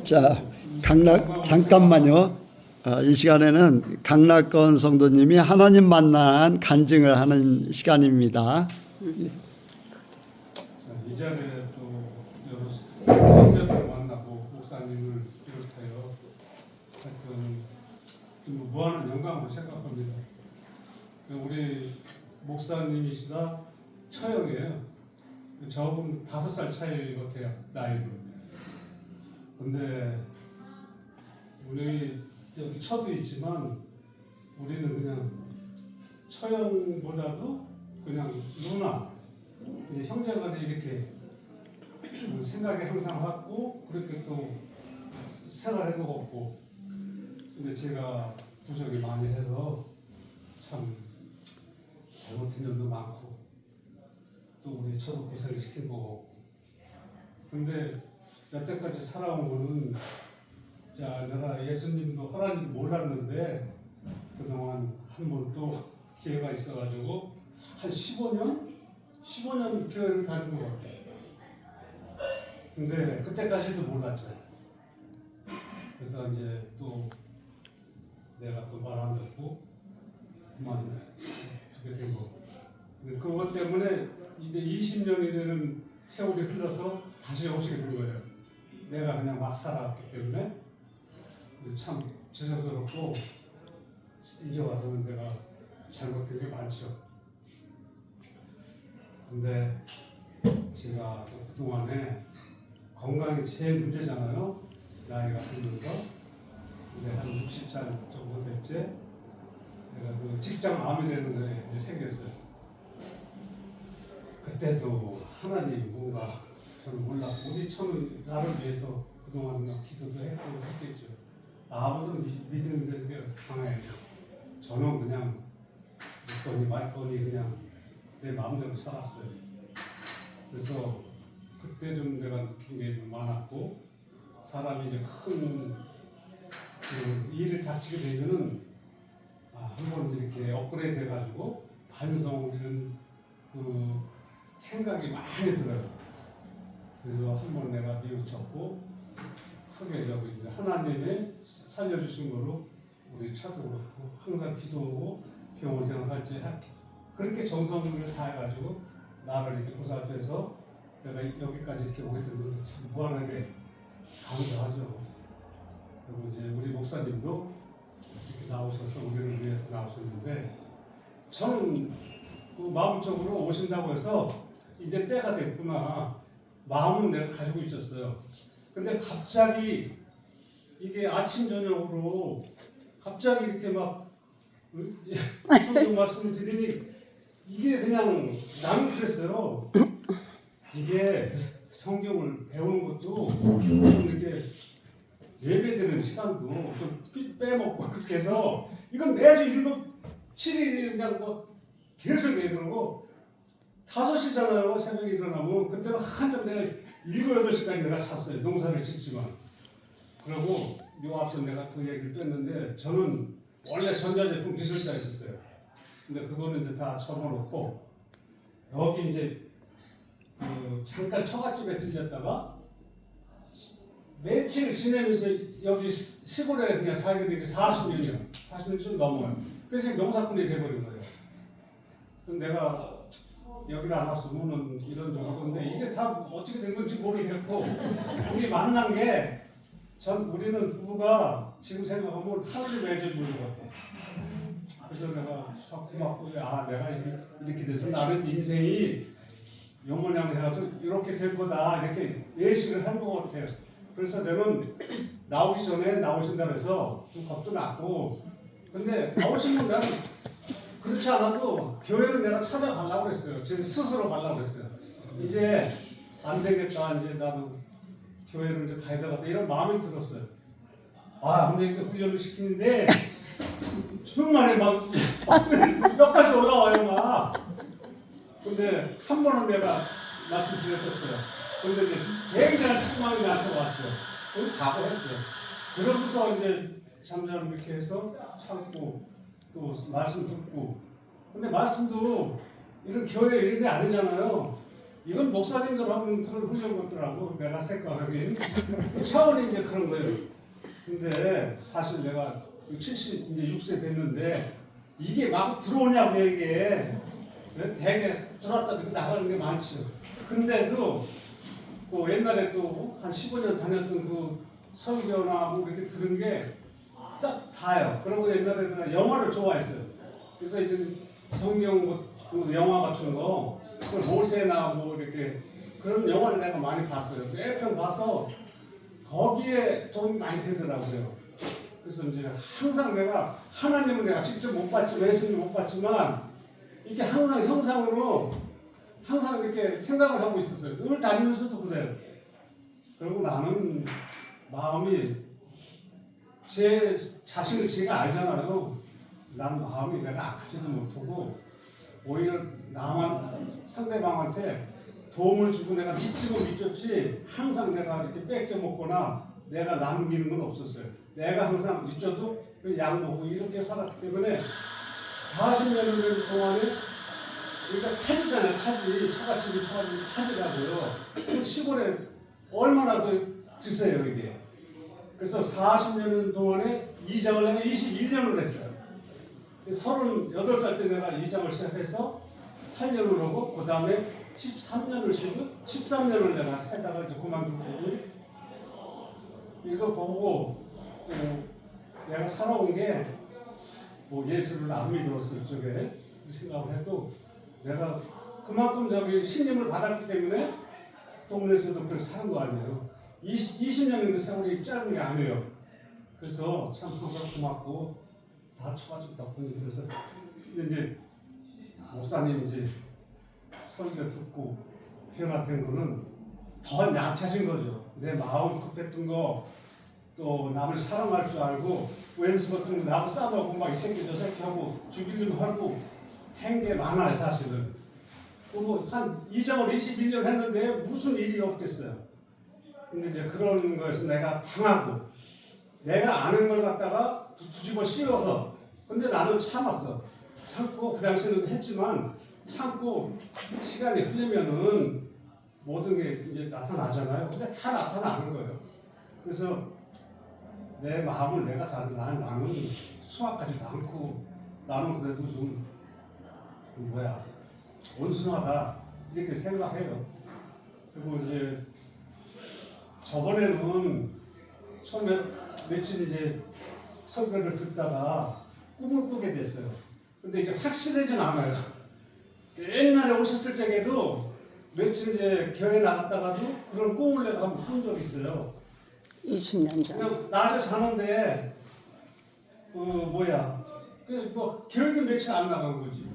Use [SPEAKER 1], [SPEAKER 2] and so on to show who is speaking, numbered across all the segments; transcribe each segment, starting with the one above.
[SPEAKER 1] 자, 잠깐만요. 이 시간에는 강락건 성도님이 하나님 만난 간증을 하는 시간입니다.
[SPEAKER 2] 이 자리에 또 여러 성도들을 만나고 목사님을 비롯하여 하여튼 좀 무한한 영광으로 생각합니다. 우리 목사님이시다 처형이에요. 저하고는 5살 차이 같아요, 나이도. 근데 우리 여기 처도 있지만 우리는 그냥 처형보다도 그냥 누나, 형제간에 이렇게 생각이 항상 같고 그렇게 또 생활해도 없고. 근데 제가 부족이 많이 해서 참 잘못한 점도 많고 또 우리 처도 고생을 시킨 거고. 근데 여태까지 살아온 거는, 자, 내가 예수님도 하나님 몰랐는데 그동안 한 번 또 기회가 있어가지고 한 15년 교회를 다닌 것 같아요. 근데 그때까지도 몰랐죠. 그래서 이제 또 내가 또 말 안 듣고 그만 두게 된 거고. 그것 때문에 이제 20년이라는 세월이 흘러서 다시 오시게 된 거예요. 내가 그냥 막 살아왔기 때문에 참 죄송스럽고 이제 와서는 내가 잘못된 게 많죠. 근데 제가 그동안에 건강이 제일 문제잖아요. 나이가 들면서. 근데 한 60살 정도 됐지. 내가 그 직장암이라는 게 생겼어요. 그때도 하나님 뭔가 저는 몰랐고 우리 처는 나를 위해서 그동안 기도도 했고 했겠죠. 아무도 믿음이 강해요. 저는 그냥 믿거니 말거니 그냥 내 마음대로 살았어요. 그래서 그때 좀 내가 느낀 게 좀 많았고, 사람이 이제 큰 그 일을 닥치게 되면은 한번 이렇게 업그레이드 해가지고 반성하는 그 생각이 많이 들어요. 그래서 한번 내가 뉘우쳤고 크게 저기 하나님의 살려주신 거로 우리 차도 그렇고 항상 기도하고 병원 생활할 때 그렇게 정성을 다해가지고 나를 이렇게 보살펴서 내가 여기까지 이렇게 오게 된 건 참 무한하게 감사하죠. 그리고 이제 우리 목사님도 이렇게 나오셔서 우리를 위해서 나오셨는데 저는 그 마음적으로 오신다고 해서 이제 때가 됐구나 마음은 내가 가지고 있었어요. 근데 갑자기 이게 아침 저녁으로 갑자기 이렇게 막 성경 말씀을 드리니 이게 그냥 나는 그랬어요. 이게 성경을 배우는 것도 좀 이렇게 예배드리는 시간도 좀 빼먹고 그렇게 해서 이건 매주 7일 그냥 뭐 계속 얘기하고 5시잖아요. 새벽에 일어나면 그때는 한참 내가 7, 8시까지 내가 잤어요. 농사를 짓지만. 그리고 요 앞서 내가 그 얘기를 뺐는데 저는 원래 전자제품 기술자 있었어요. 근데 그거는 이제 다 접어놓고 여기 이제 잠깐 처갓집에 들렸다가 며칠 지내면서 여기 시골에 그냥 살게 되게 40년 좀 넘어요. 그래서 농사꾼이 돼버린 거예요. 그럼 내가 여기를 안 왔으면 이런 정도인데 이게 다 어떻게 된 건지 모르겠고 우리 만난 게 우리는 부부가 지금 생각하면 하루를 맺어주는 것 같아. 그래서 내가 고맙고 내가 이렇게 돼서 나는 인생이 영원히 해가지고 이렇게 될 거다 이렇게 예식을 한 것 같아요. 그래서 저는 나오기 전에 나오신다고 해서 좀 겁도 났고 근데 나오시면 나는 그렇지 않아도 교회를 내가 찾아가려고 했어요. 제 스스로 가려고 했어요. 이제 안 되겠다. 이제 나도 교회를 이제 가야 되겠다. 이런 마음이 들었어요. 근데 이렇게 훈련을 시키는데 정말 막 몇 가지 올라와요 막. 근데 한 번은 내가 말씀드렸었어요. 근데 이제 굉장한 책망이 나한테 왔죠. 그걸 각오했어요. 그러면서 이제 잠잠 이렇게 해서 참고 또 말씀 듣고. 근데 말씀도 이런 교회 이런 게 아니잖아요. 이건 목사님들 하는 그런 훈련 같더라고. 내가 생각하기엔 차원이 이제 그런 거예요. 근데 사실 내가 76세 됐는데 이게 막 들어오냐고 이게 되게 들어왔다 나가는 게 많죠. 근데도 또 옛날에 또 한 15년 다녔던 그 설교나 뭐 이렇게 들은 게 딱 다요. 그리고 옛날에 내가 영화를 좋아했어요. 그래서 이제 성경 그 영화 같은 거, 그 모세나 뭐 이렇게 그런 영화를 내가 많이 봤어요. 몇 편 봐서 거기에 도움이 많이 되더라고요. 그래서 이제 항상 내가 하나님은 내가 직접 못 봤지만 예수님 못 봤지만 이렇게 항상 형상으로 항상 이렇게 생각을 하고 있었어요. 늘 다니면서도 그래요. 그리고 나는 마음이 제 자신을 제가 알잖아요. 난 마음이 내가 악하지도 못하고 오히려 나만 상대방한테 도움을 주고 내가 믿지고 믿었지 동안 내가 이렇게 뺏겨 먹거나 내가 남기는 건 없었어요. 내가 항상 믿어도 양보하고 이렇게 살았기 때문에 40년 동안에 그러니까 타지잖아요. 타지 차가지고 타지라고요. 그 시골에 얼마나 그 드세요 이게. 그래서 40년 동안에 이장을 내가 21년을 했어요. 38살 때 내가 이장을 시작해서 8년을 하고 그 다음에 13년을 쉬고 13년을 내가 하다가 이제 그만두고 이거 보고 내가 살아온 게 뭐 예수를 안 믿었을 적에 생각을 해도 내가 그만큼 저기 신임을 받았기 때문에 동네에서도 그렇게 사는 거 아니에요. 20년의 그 세월이 짧은 게 아니에요. 그래서 참 항상 고맙고 다 처가집 덕분에 그래서 이제 목사님 이제 설교 듣고 변화된 거는 더 약해진 거죠. 내 마음 급했던 거 또 남을 사랑할 줄 알고 왼수 같은 거 나하고 싸우고 막 이 새끼 저 새끼 하고 죽이려고 하고 한 게 많아요 사실은. 한 이장을 21년 했는데 무슨 일이 없겠어요. 근데 이제 그런 거에서 내가 당하고 내가 아는 걸 갖다가 뒤집어 씌워서 근데 나는 참았어. 참고 그 당시에는 했지만 참고 시간이 흐르면은 모든 게 이제 나타나잖아요. 근데 다 나타나는 거예요. 그래서 내 마음을 내가 잘 나는 수학하지도 않고 나는 그래도 좀 온순하다 이렇게 생각해요. 그리고 이제 저번에는 처음에 며칠 이제 설교를 듣다가 꿈을 꾸게 됐어요. 근데 이제 확실하진 않아요. 옛날에 오셨을 적에도 며칠 이제 교회 나갔다가도 그런 꿈을 내가 한번 꾼 적이 있어요.
[SPEAKER 3] 20년 전.
[SPEAKER 2] 그냥 낮에 자는데 교회도 며칠 안 나간 거지.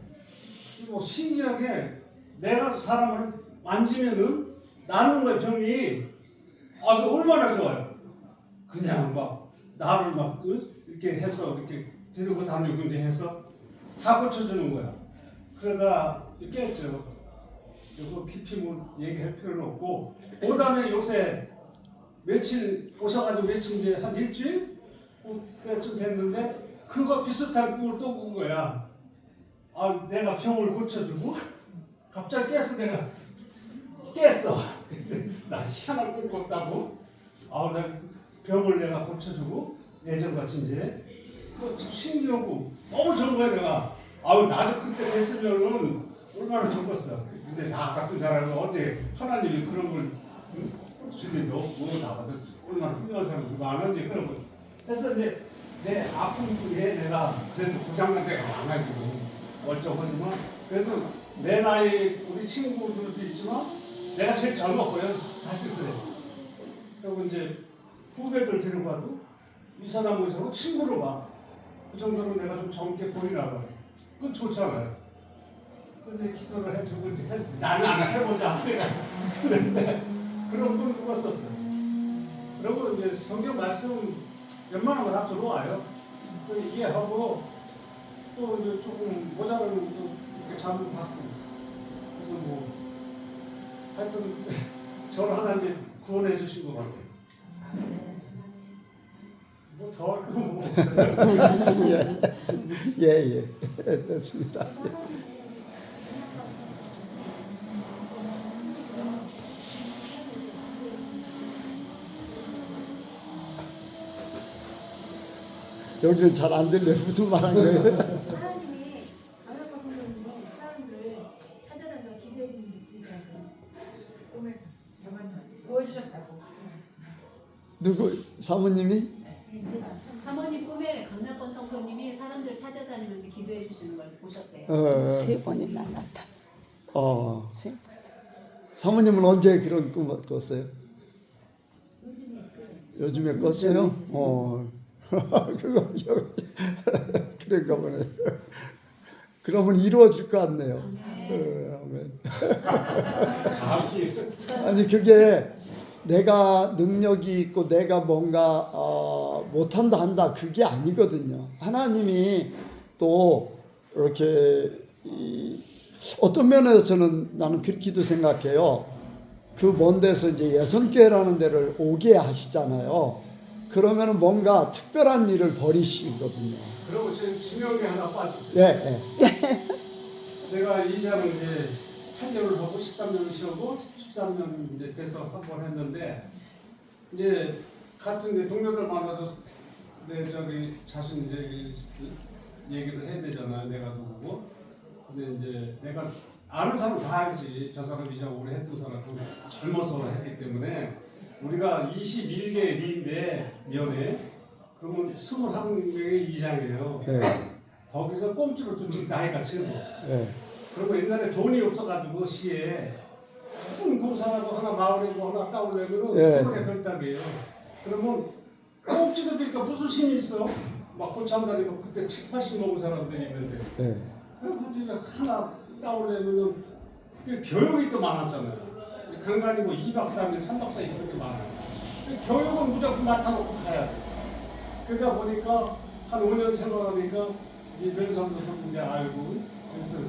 [SPEAKER 2] 신기하게 내가 사람을 만지면은 낫는 거야 병이. 그 얼마나 좋아요. 그냥 막 나를 막 이렇게 해서 이렇게 데리고 다니고 이제 해서 다 고쳐주는 거야. 그러다 깼죠. 이거 깊이 뭐 얘기할 필요는 없고. 그 다음에 요새 며칠 오셔가지고 며칠 이제 한 일주일 때쯤 됐는데 그거 비슷한 꿈을 또 꾼 거야. 내가 병을 고쳐주고 갑자기 깨서 내가 깼어. 나 희한한 꿈 꿨다고. 내가 병을 내가 고쳐주고 예전같이 이제 신기하고 너무 좋은 거야 내가. 나도 그때 됐으면은 얼마나 좋겠어. 근데 나 같은 사람은 어제 하나님이 그런 걸 주님도 뭐 나와서 얼마나 훌륭한 사람이 많은지 그런 거. 그래서 이제 내 아픈 후에 내가 그래도 고장난 데가 많아지고 멀쩡하지만 그래도 내 나이 우리 친구들도 있지만 내가 제일 젊었고요. 사실 그래. 그리고 이제 후배들 데리고 와도 이 사람은 저로 친구로 봐. 그 정도로 내가 좀 젊게 보이나 봐요. 그건 좋잖아요. 그래서 기도를 해주고 이제 나는 안 해보자. 그런데 그런 꿈을 꿨었어요. 그리고 이제 성경 말씀 웬만한 거 다 들어와요. 이해하고 또 이제 조금 모자라는 것도 이렇게 잠을 받고 그래서 뭐 하여튼 저를 하나님 구원해 주신 것 같아요. 뭐 더 할 건 뭐 없어요.
[SPEAKER 1] 예, 됐습니다. 여기는 잘 안 들려. 무슨 말 하는 거예요?
[SPEAKER 4] 하나님이 강력한 성도님이 사람들을 찾아다녀서 기도해 주는 게 있다고 꿈에서 보여주셨다고.
[SPEAKER 1] 누구 사모님이?
[SPEAKER 5] 사모님 꿈에 강남권 성도님이 사람들 찾아다니면서 기도해 주시는 걸 보셨대요.
[SPEAKER 3] 세 번이나 나타. 세 번.
[SPEAKER 1] 사모님은 언제 그런 꿈을 꿨어요? 요즘에 꿨어요? 그거 그런가 보네. 그러면 이루어질 것 같네요. 아멘. 아니 그게 내가 능력이 있고 내가 뭔가 못한다 한다 그게 아니거든요. 하나님이 또 이렇게 어떤 면에서 나는 그렇게도 생각해요. 그 먼 데서 이제 예선교회라는 데를 오게 하시잖아요. 그러면은 뭔가 특별한 일을 벌이시거든요.
[SPEAKER 2] 그리고 제 지명이 하나 빠졌어요.
[SPEAKER 1] 예.
[SPEAKER 2] 제가 이장을 이제 8년을 하고 13년을 쉬고 13년 이제 돼서 한 번 했는데 이제 같은 이제 동료들 만나도 내 저기 자신 이제 얘기를 해야 되잖아. 내가 누구고. 근데 이제 내가 아는 사람 다 알지. 저 사람이 이제 오래 했던 사람은 젊어서 했기 때문에 우리가 21개 리인데 면에 그러면 21명의 이장이에요.
[SPEAKER 1] 예.
[SPEAKER 2] 거기서 꼼수로 좀 나이가 최고.
[SPEAKER 1] 예.
[SPEAKER 2] 그리고 옛날에 돈이 없어가지고 시에 큰 공사라도 하나 마을에 뭐 하나 따오려면은
[SPEAKER 1] 예.
[SPEAKER 2] 손에 별딱이에요. 그러면 꼼지도 그러니까 무슨 힘이 있어? 막 고참 다니고 그때 70, 80 먹은 사람들이 있는데
[SPEAKER 1] 예.
[SPEAKER 2] 그래서 하나 따오려면은 그 교육이 또 많았잖아요. 간간히 뭐 2박 3일, 3박 4일 그렇게 많아요. 교육은 무조건 맡아놓고 가야 돼. 그러다 보니까 한 5년 생활하니까 이 면상도 이제 알고 그래서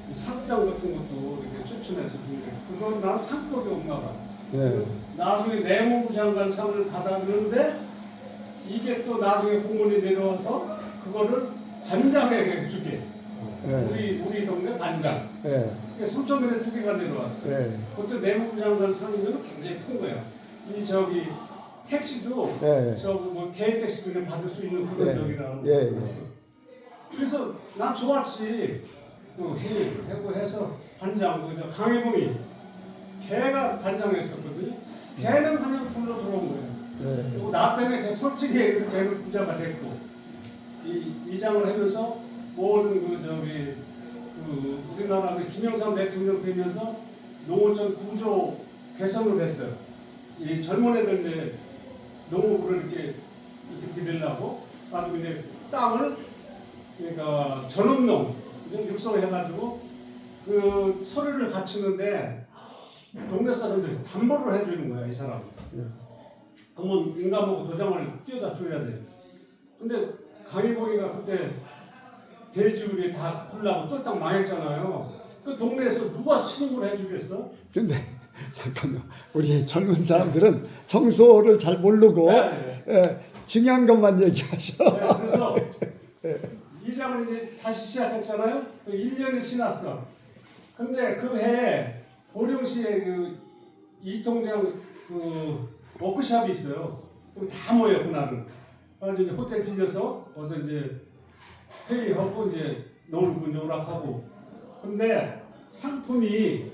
[SPEAKER 2] 이 상장 같은 것도 이렇게 추천해서 주는데 그건 난 상급이 없나 봐.
[SPEAKER 1] 예.
[SPEAKER 2] 나중에 내무부 장관 상을 받았는데 이게 또 나중에 공문이 내려와서 그거를 반장에게 주게.
[SPEAKER 1] 예.
[SPEAKER 2] 우리 동네 반장.
[SPEAKER 1] 예.
[SPEAKER 2] 3,000원에 2개가 내려왔어요.
[SPEAKER 1] 예.
[SPEAKER 2] 그것도 내무부 장관 상이면 굉장히 큰 거야. 이 저기 택시도
[SPEAKER 1] 예.
[SPEAKER 2] 뭐 대행 택시 중에 받을 수 있는 그런
[SPEAKER 1] 예.
[SPEAKER 2] 적이라고.
[SPEAKER 1] 예.
[SPEAKER 2] 그래서 난 좋았지. 회의를 하고 해서 반장 그저 강혜봉이 걔가 반장했었거든요. 걔는 그냥 불러 들어온 거예요.
[SPEAKER 1] 예.
[SPEAKER 2] 그리고 나 때문에 걔 솔직히 얘기해서 걔는 부자가 됐고 이장을 하면서 모든 우리나라 김영삼 대통령 되면서 농어촌 구조 개선을 했어요. 이 젊은 애들 이제 농업으로 이렇게 기르려고 나중에 이제 땅을 그러니까 전업농 좀 육성해가지고 그 서류를 갖추는데 동네 사람들이 담보를 해주는 거야 이 사람. 그러면 인감하고 도장을 띄워다 줘야 돼. 근데 강희봉이가 그때 돼지우리 다 풀라고 쫄딱 망했잖아요. 그 동네에서 누가 신임을 해주겠어?
[SPEAKER 1] 근데 잠깐요. 우리 젊은 사람들은 청소를 잘 모르고
[SPEAKER 2] 네.
[SPEAKER 1] 예, 중요한 것만 얘기하셔.
[SPEAKER 2] 네, 그래서 이장을 이제 다시 시작했잖아요. 1년을 지났어. 근데 그 해에 보령시에 그 이통장 그 워크숍이 있어요. 그럼 다 모여 그날은. 그래서 이제 호텔 빌려서 거기서 이제 회의하고 이제 놀고 이제 오락하고. 근데 상품이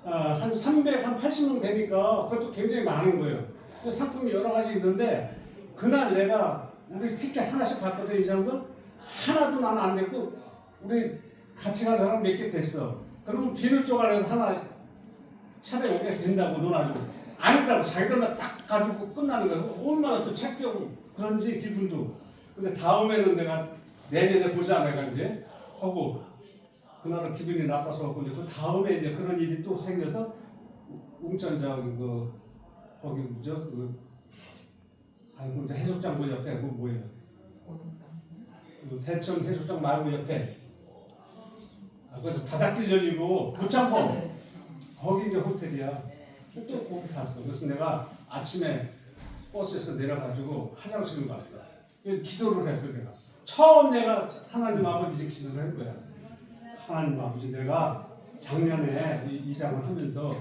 [SPEAKER 2] 한 380명 되니까 그것도 굉장히 많은 거예요. 상품이 여러 가지 있는데 그날 내가 우리 티켓 하나씩 받거든 이 사람들 하나도 나는 안 됐고 우리 같이 간 사람 몇 개 됐어. 그러면 비누 쪼가리에서 하나 차례 오게 된다고 놀아주고 아니더라고 자기들만 딱 가지고 끝나는 거예요. 얼마나 또 챙겨고 그런지 기분도. 근데 다음에는 내가 내년에 보자 내가 이제 하고 그날은 기분이 나빠서 갖고 이제 그 다음에 이제 그런 일이 또 생겨서 웅천장 그 거기 뭐죠 아이고 이제 해수욕장 그 옆에 그 뭐예요? 그 대천 해수욕장 말고 옆에 그 바닷길 열리고 부창포 거기 이제 호텔이야. 또 거기 갔어. 그래서 내가 아침에 버스에서 내려가지고 화장실을 갔어. 그래서 기도를 했어 내가. 처음 내가 하나님 아버지 기도를 한 거야. 하나님 아버지 내가 작년에 이장을 하면서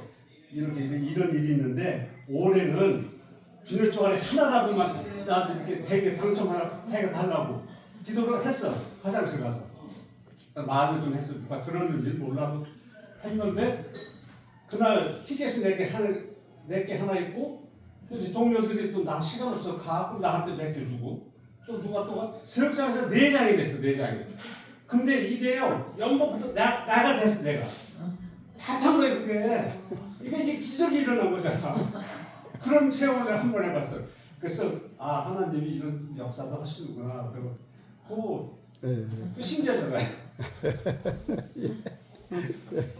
[SPEAKER 2] 이런 일이 있는데 올해는 비늘 쪼가리 하나라도만 나 이렇게 되게 당첨 하나 해달라고 기도를 했어. 화장실 가서 말을 좀 했어. 누가 들었는지 몰라도 했는데 그날 티켓이 내게 하나 있고 또 이제 동료들이 또 나 시간 없어 가고 나한테 맡겨주고 또 누가 세력장에서 4장이 됐어. 4장이. 근데 이게요 연봉부터 나가 됐어. 내가 다 탄 거예요. 그게 이게 기적이 일어난 거잖아. 그런 체험을 한 번 해봤어요. 그래서 아 하나님이 이런 역사도 하시는구나. 그리고 그 신기하잖아요.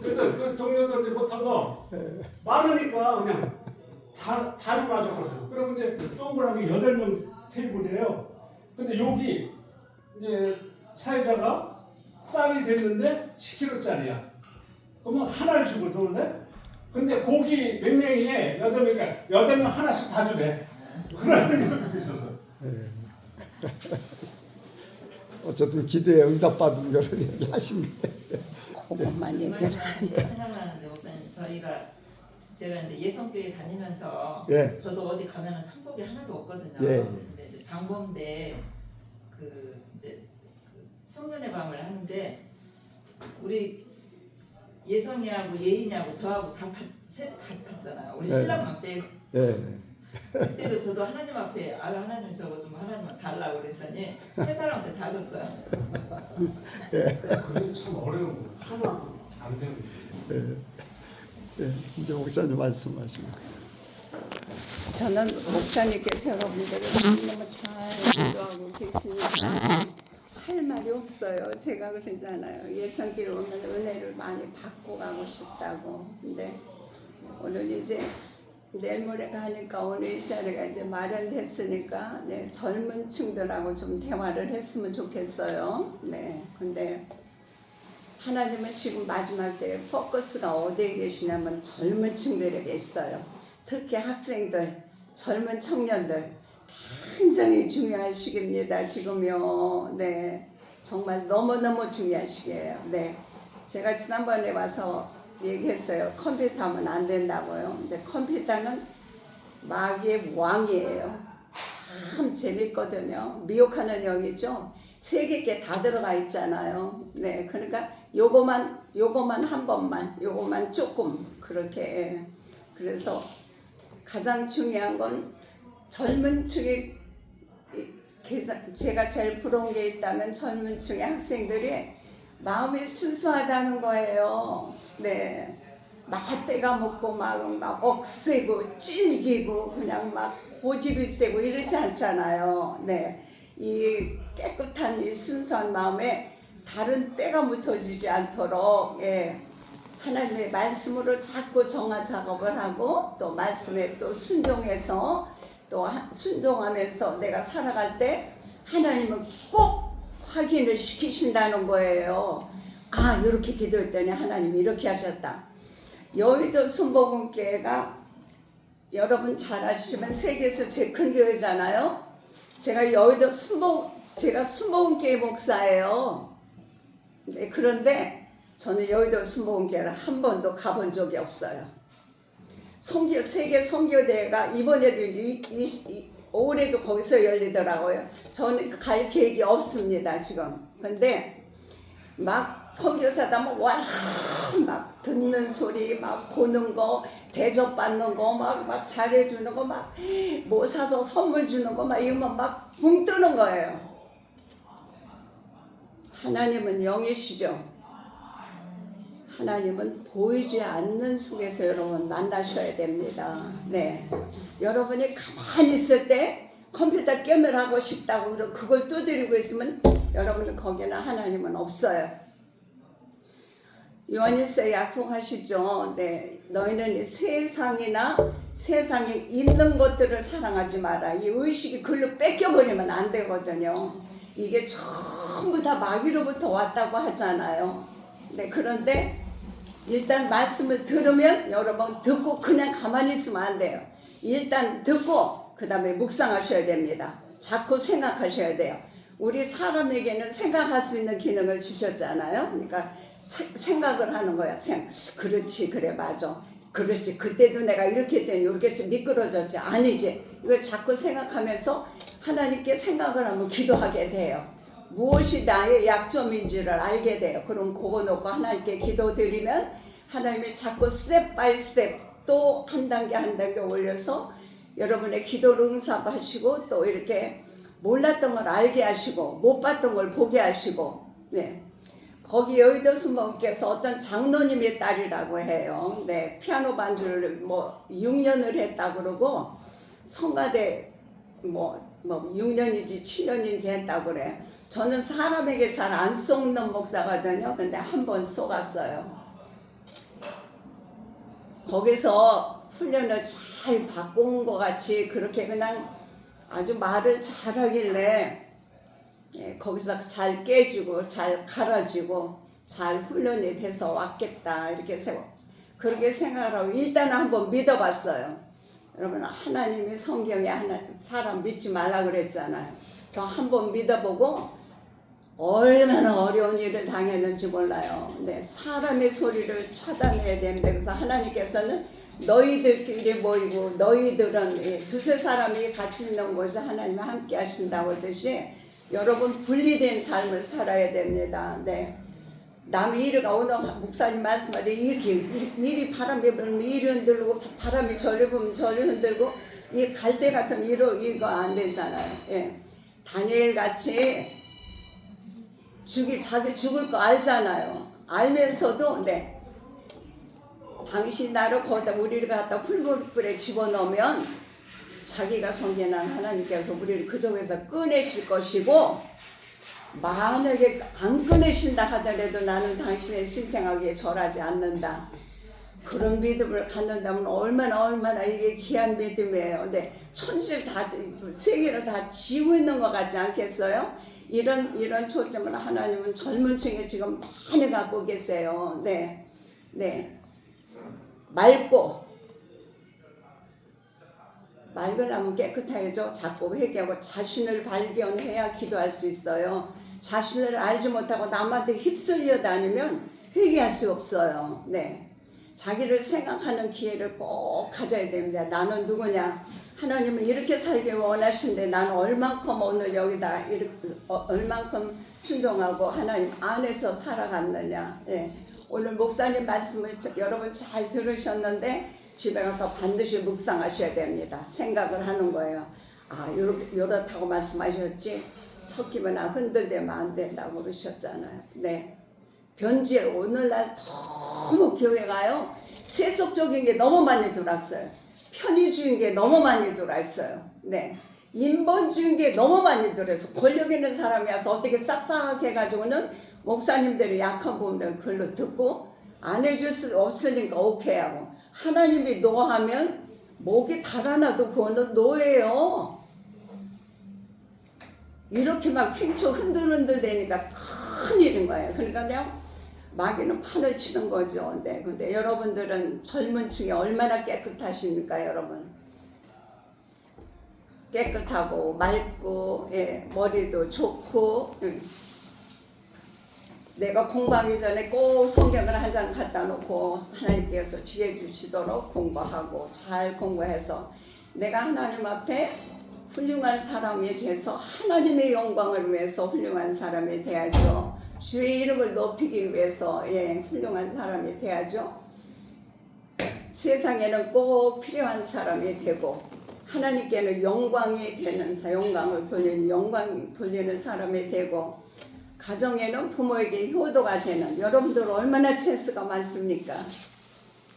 [SPEAKER 2] 그래서 그 동료들이 못한 거 많으니까 그냥 다로 맞아버려요. 그러면 이제 동그라미 8명 테이블이에요. 근데 여기 이제 사회자가 쌀이 됐는데 10kg짜리야. 그러면 하나를 주고 돈을 근데 고기 몇 명이네? 8명이니까 8명 하나씩 다 주래. 그런 것도 있었어.
[SPEAKER 1] 어쨌든 기도에 응답받은 거를 얘기하신 거예요.
[SPEAKER 3] 그것만 얘기를.
[SPEAKER 6] 생각나는데 목사님 제가 이제 예성교회 다니면서
[SPEAKER 1] 예.
[SPEAKER 6] 저도 어디 가면은 상복이 하나도 없거든요.
[SPEAKER 1] 예.
[SPEAKER 6] 근데 이제 방범대 이제 성전의 밤을 하는데 우리 예성이하고 예인이하고 저하고 다 탔잖아요. 우리 신랑만 빼고.
[SPEAKER 1] 예.
[SPEAKER 6] 그때도 저도 하나님 앞에 하나님 저거 좀 하나님만 달라고 그랬더니 세 사람한테 다 줬어요.
[SPEAKER 2] 그게 참 어려운 거. 하나 안 되는 거.
[SPEAKER 1] 예. 이제 목사님 말씀하시면.
[SPEAKER 3] 저는 목사님께서 여러분들을 너무 잘 기도하고 계시니까 할 말이 없어요. 제가 그러잖아요. 예성교회 오면 은혜를 많이 받고 가고 싶다고. 근데 오늘 이제 내일 모레 가니까 오늘 이 자리가 이제 마련됐으니까 네, 젊은 층들하고 좀 대화를 했으면 좋겠어요. 네, 근데 하나님은 지금 마지막 때에 포커스가 어디에 계시냐면 젊은 층들에게 있어요. 특히 학생들, 젊은 청년들 굉장히 중요한 시기입니다. 지금요. 네, 정말 너무너무 중요한 시기예요. 네, 제가 지난번에 와서 얘기했어요. 컴퓨터 하면 안 된다고요. 근데 컴퓨터는 마귀의 왕이에요. 참 재밌거든요. 미혹하는 영이죠. 세계 게 다 들어가 있잖아요. 네, 그러니까 요거만 한 번만, 요거만 조금 그렇게. 그래서 가장 중요한 건 젊은 층이 제가 제일 부러운 게 있다면 젊은 층의 학생들이 마음이 순수하다는 거예요. 네, 막 때가 먹고 막 억세고 찔기고 그냥 막 고집이 세고 이러지 않잖아요. 네, 이 깨끗한 이 순수한 마음에 다른 때가 묻어지지 않도록 하나님의 말씀으로 자꾸 정화 작업을 하고 또 말씀에 또 순종해서 또 순종하면서 내가 살아갈 때 하나님은 꼭 확인을 시키신다는 거예요. 아, 이렇게 기도했더니 하나님이 이렇게 하셨다. 여의도 순복음교회가 여러분 잘 아시지만 세계에서 제일 큰 교회잖아요. 제가 여의도 순복음교회 목사예요. 네, 그런데 저는 여의도 순복음교회를 한 번도 가본 적이 없어요. 세계 선교대회가 이번에도 올해도 거기서 열리더라고요. 저는 갈 계획이 없습니다, 지금. 근데 막 선교사다 막 듣는 소리, 막 보는 거, 대접받는 거, 막 잘해주는 거, 막 뭐 사서 선물 주는 거, 막 이러면 막 붕 뜨는 거예요. 하나님은 영이시죠. 하나님은 보이지 않는 속에서 여러분 만나셔야 됩니다. 네, 여러분이 가만히 있을 때 컴퓨터 게임을 하고 싶다고 그걸 두드리고 있으면 여러분 거기는 하나님은 없어요. 요한일서에 약속하시죠. 네, 너희는 세상에 있는 것들을 사랑하지 마라. 이 의식이 글로 뺏겨버리면 안 되거든요. 이게 전부 다 마귀로부터 왔다고 하잖아요. 네, 그런데 일단 말씀을 들으면 여러분 듣고 그냥 가만히 있으면 안 돼요. 일단 듣고 그 다음에 묵상하셔야 됩니다. 자꾸 생각하셔야 돼요. 우리 사람에게는 생각할 수 있는 기능을 주셨잖아요. 그러니까 생각을 하는 거야. 그렇지, 그래, 맞아. 그렇지, 그때도 내가 이렇게 했더니 이렇게 미끄러졌지. 아니지. 이걸 자꾸 생각하면서 하나님께 생각을 하면 기도하게 돼요. 무엇이 나의 약점인지를 알게 돼요. 그럼 그거 놓고 하나님께 기도드리면 하나님이 자꾸 스텝 바이 스텝 또 한 단계 한 단계 올려서 여러분의 기도를 응답하시고 또 이렇게 몰랐던 걸 알게 하시고 못 봤던 걸 보게 하시고 네. 거기 여의도 수목께서 어떤 장로님의 딸이라고 해요. 네, 피아노 반주를 뭐 6년을 했다 그러고 성가대 뭐 6년인지 7년인지 했다고 그래. 저는 사람에게 잘 안 속는 목사거든요. 근데 한 번 속았어요. 거기서 훈련을 잘 받고 온 것 같이 그렇게 그냥 아주 말을 잘하길래 거기서 잘 깨지고 잘 갈아지고 잘 훈련이 돼서 왔겠다 이렇게 그렇게 생각하고 일단 한번 믿어봤어요. 여러분 하나님이 성경에 사람 믿지 말라 그랬잖아요. 저 한번 믿어보고 얼마나 어려운 일을 당했는지 몰라요. 네, 사람의 소리를 차단해야 되는데 그래서 하나님께서는 너희들끼리 모이고 너희들은 두세 사람이 같이 있는 곳에 하나님이 함께 하신다고 하듯이 여러분 분리된 삶을 살아야 됩니다. 네. 남의 일가 오늘 목사님 말씀하되 일이 바람이 불면 일이 흔들고 바람이 저리 불면 저리 흔들고 이 갈대 같은 이거 안 되잖아요. 예. 다니엘 같이 자기 죽을 거 알잖아요. 알면서도 네. 당신 나를 거기다 우리를 갖다 풀무불에 집어넣으면 자기가 성gen한 하나님께서 우리를 그쪽에서 꺼내실 것이고 만약에 안 꺼내신다 하더라도 나는 당신의 신생하기에 절하지 않는다. 그런 믿음을 갖는다면 얼마나 이게 귀한 믿음이에요. 근데 천지를 다 세계를 다 지고 있는 것 같지 않겠어요? 이런 초점을 하나님은 젊은 층에 지금 많이 갖고 계세요. 네. 맑으려면 깨끗하게죠. 자꾸 회개하고 자신을 발견해야 기도할 수 있어요. 자신을 알지 못하고 남한테 휩쓸려 다니면 회개할 수 없어요. 네. 자기를 생각하는 기회를 꼭 가져야 됩니다. 나는 누구냐? 하나님은 이렇게 살기 원하시는데 나는 얼만큼 오늘 여기다 얼만큼 순종하고 하나님 안에서 살아갔느냐. 네. 오늘 목사님 말씀을 여러분 잘 들으셨는데 집에 가서 반드시 묵상하셔야 됩니다. 생각을 하는 거예요. 이렇다고 말씀하셨지 섞이면 흔들대면 안 된다고 그러셨잖아요. 네. 변질 오늘날 너무 교회가요. 세속적인 게 너무 많이 들어왔어요. 편의주의인 게 너무 많이 들어왔어요. 네. 인본주의인 게 너무 많이 들어서 권력 있는 사람이 와서 어떻게 싹싹하게 해가지고는 목사님들이 약한 부분을 글로 듣고 안 해줄 수 없으니까 오케이 하고 하나님이 노하면 목이 달아나도 그거는 노예요. 이렇게 막 생초 흔들흔들 되니까 큰일인 거예요. 그러니까 그냥 마귀는 판을 치는 거죠. 네, 근데 여러분들은 젊은 층이 얼마나 깨끗하십니까, 여러분? 깨끗하고 맑고 머리도 좋고 내가 공부하기 전에 꼭 성경을 한 장 갖다 놓고 하나님께서 지혜 주시도록 공부하고 잘 공부해서 내가 하나님 앞에 훌륭한 사람이 돼서 하나님의 영광을 위해서 훌륭한 사람이 돼야죠. 주의 이름을 높이기 위해서 훌륭한 사람이 돼야죠. 세상에는 꼭 필요한 사람이 되고 하나님께는 영광이 되는 영광을 돌리는 사람이 되고 가정에는 부모에게 효도가 되는 여러분들 얼마나 찬스가 많습니까?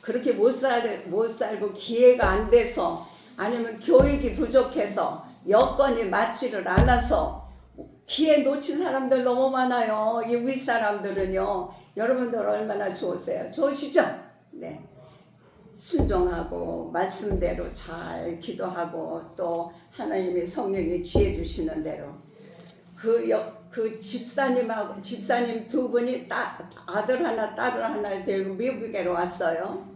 [SPEAKER 3] 그렇게 못 살고 기회가 안 돼서 아니면 교육이 부족해서 여건이 맞지를 않아서 기회 놓친 사람들 너무 많아요. 이 윗사람들은요. 여러분들 얼마나 좋으세요? 좋으시죠? 네. 순종하고 말씀대로 잘 기도하고 또 하나님의 성령이 지혜 주시는 대로 그 집사님 두 분이 아들 하나 딸을 하나를 데리고 미국에로 왔어요.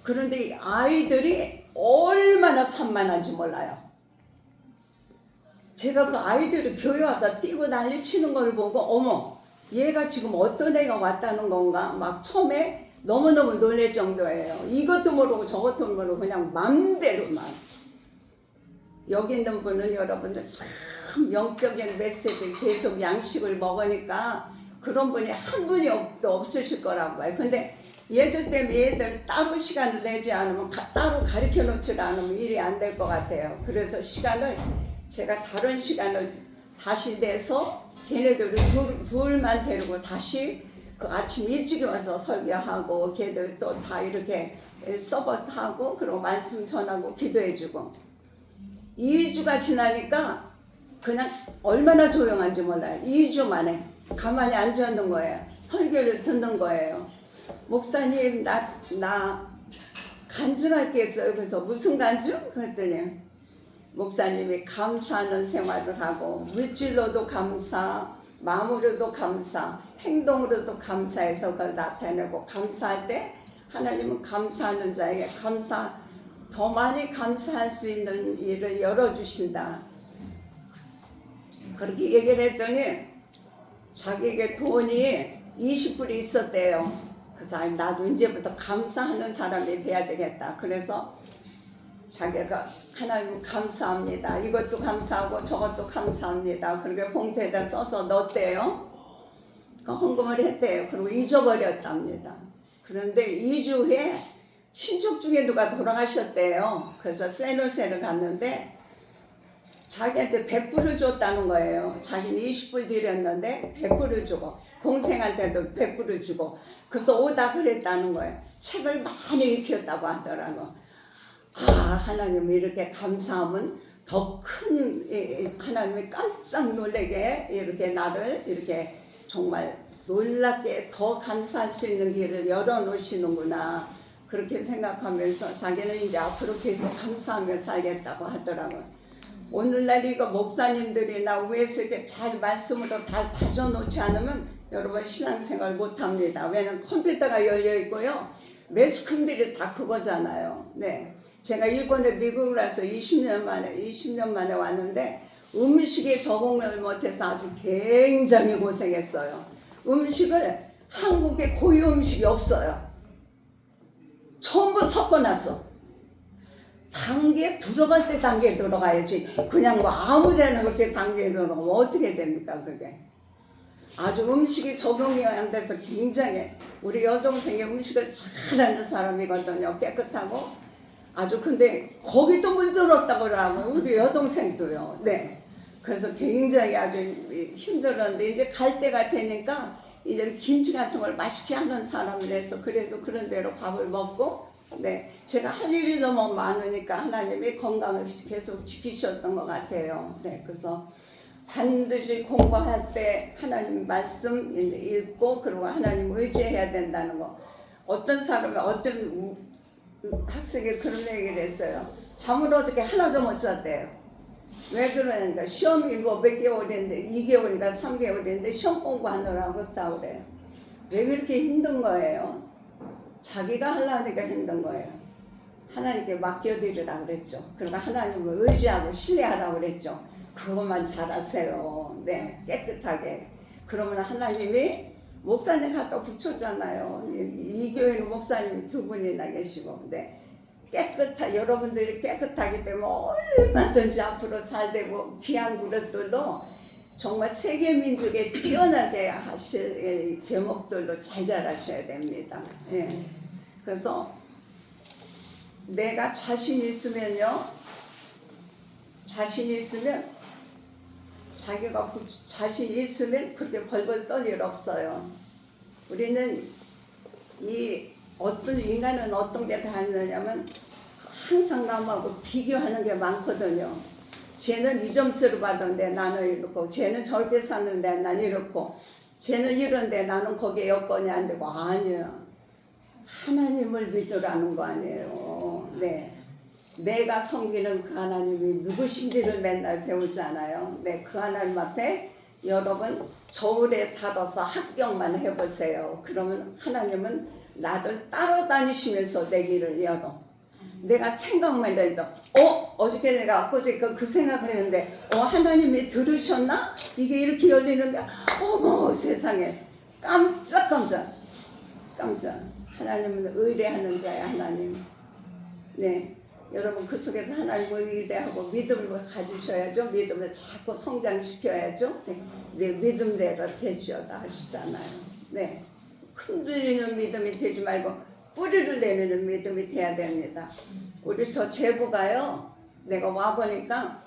[SPEAKER 3] 그런데 이 아이들이 얼마나 산만한지 몰라요. 제가 그 아이들이 교회 와서 뛰고 난리 치는 걸 보고 어머 얘가 지금 어떤 애가 왔다는 건가 막 처음에 너무너무 놀랄 정도예요. 이것도 모르고 저것도 모르고 그냥 맘대로만 여기 있는 분은 여러분들 참 영적인 메시지 계속 양식을 먹으니까 그런 분이 한 분이 없으실 거라고 봐요. 근데 얘들 때문에 얘들 따로 시간을 내지 않으면 따로 가르쳐 놓지 않으면 일이 안 될 것 같아요. 그래서 시간을 제가 다른 시간을 다시 내서 걔네들을 둘만 데리고 다시 그 아침 일찍 와서 설교하고 걔들 또 다 이렇게 서버트하고 그리고 말씀 전하고 기도해주고 2주가 지나니까 그냥 얼마나 조용한지 몰라요. 2주 만에 가만히 앉아있는 거예요. 설교를 듣는 거예요. 목사님 나 간증할 게 있어요. 그래서 무슨 간증? 그랬더니 목사님이 감사하는 생활을 하고 물질로도 감사, 마음으로도 감사, 행동으로도 감사해서 그걸 나타내고 감사할 때 하나님은 감사하는 자에게 더 많이 감사할 수 있는 일을 열어주신다. 그렇게 얘기를 했더니 자기에게 돈이 20불이 있었대요. 그래서 나도 이제부터 감사하는 사람이 돼야 되겠다. 그래서 자기가 하나님 감사합니다. 이것도 감사하고 저것도 감사합니다. 그렇게 봉투에다 써서 넣었대요. 헌금을 했대요. 그리고 잊어버렸답니다. 그런데 2주 후에 친척 중에 누가 돌아가셨대요. 그래서 세노세를 갔는데 자기한테 100불을 줬다는 거예요. 자기는 20불 드렸는데 100불을 주고 동생한테도 100불을 주고 그래서 오다 그랬다는 거예요. 책을 많이 익혔다고 하더라고. 하나님이 이렇게 감사하면 더 큰 하나님이 깜짝 놀라게 이렇게 나를 이렇게 정말 놀랍게 더 감사할 수 있는 길을 열어놓으시는구나. 그렇게 생각하면서 자기는 이제 앞으로 계속 감사하며 살겠다고 하더라고요. 오늘날 이거 목사님들이나 위에서 이렇게 잘 말씀으로 다 다져놓지 않으면 여러분 신앙생활 못합니다. 왜냐면 컴퓨터가 열려 있고요. 매스컴들이 다 그거잖아요. 네. 제가 일본에 미국을 와서 20년 만에 왔는데 음식에 적응을 못해서 아주 굉장히 고생했어요. 음식을 한국에 고유 음식이 없어요. 전부 섞어놨어. 단계 들어갈 때 단계 들어가야지. 그냥 뭐 아무데나 그렇게 단계에 들어가면 어떻게 됩니까 그게. 아주 음식이 적용이 안 돼서 굉장히 우리 여동생이 음식을 잘하는 사람이거든요. 깨끗하고. 아주 근데 거기도 물들었다고 그러면 우리 여동생도요. 네. 그래서 굉장히 아주 힘들었는데 이제 갈 때가 되니까 이제 김치 같은 걸 맛있게 하는 사람이라서 그래도 그런 대로 밥을 먹고 네. 제가 할 일이 너무 많으니까 하나님이 건강을 계속 지키셨던 것 같아요. 네. 그래서 반드시 공부할 때 하나님 말씀 읽고 그리고 하나님 의지해야 된다는 거. 어떤 사람이 어떤 학생이 그런 얘기를 했어요. 잠을 어저께 하나도 못 잤대요. 왜 그러는가? 시험이 뭐 몇 개월인데 2개월인가 3개월인데 시험 공부하느라고 싸우래요. 왜 그렇게 힘든 거예요? 자기가 하려니까 힘든 거예요. 하나님께 맡겨드리라고 그랬죠. 그리고 하나님을 의지하고 신뢰하라고 그랬죠. 그것만 잘하세요. 네, 깨끗하게. 그러면 하나님이 목사님 갖다 붙였잖아요. 이 교회는 목사님이 2분이나 계시고, 네. 여러분들이 깨끗하기 때문에 얼마든지 앞으로 잘 되고 귀한 그릇들로 정말 세계 민족에 뛰어나게 하실 제목들로 잘 자라셔야 됩니다. 예. 그래서 내가 자신 있으면 자기가 자신 있으면 그렇게 벌벌 떨 일 없어요. 우리는 인간은 어떤 게 다 있느냐면 항상 남하고 비교하는 게 많거든요. 쟤는 이 점수를 받았는데 나는 이렇고, 쟤는 저렇게 샀는데 나는 이렇고, 쟤는 이런데 나는 거기에 여건이 안 되고. 아니야. 하나님을 믿으라는 거 아니에요. 네. 내가 섬기는 그 하나님이 누구신지를 맨날 배우잖아요. 네, 그 하나님 앞에 여러분 저울에 달아서 합격만 해보세요. 그러면 하나님은 나를 따라다니시면서 내 길을 열어. 내가 생각만 해도 어저께 내가 그 생각을 했는데 하나님이 들으셨나? 이게 이렇게 열리는데 어머 세상에 깜짝 하나님은 의뢰하는 자야. 하나님. 네. 여러분 그 속에서 하나님을 의뢰하고 믿음을 가지셔야죠. 믿음을 자꾸 성장시켜야죠. 네. 네, 믿음대로 되지어다 하시잖아요. 네. 흔들리는 믿음이 되지 말고 뿌리를 내리는 믿음이 돼야 됩니다. 우리 저 제부가요. 내가 와보니까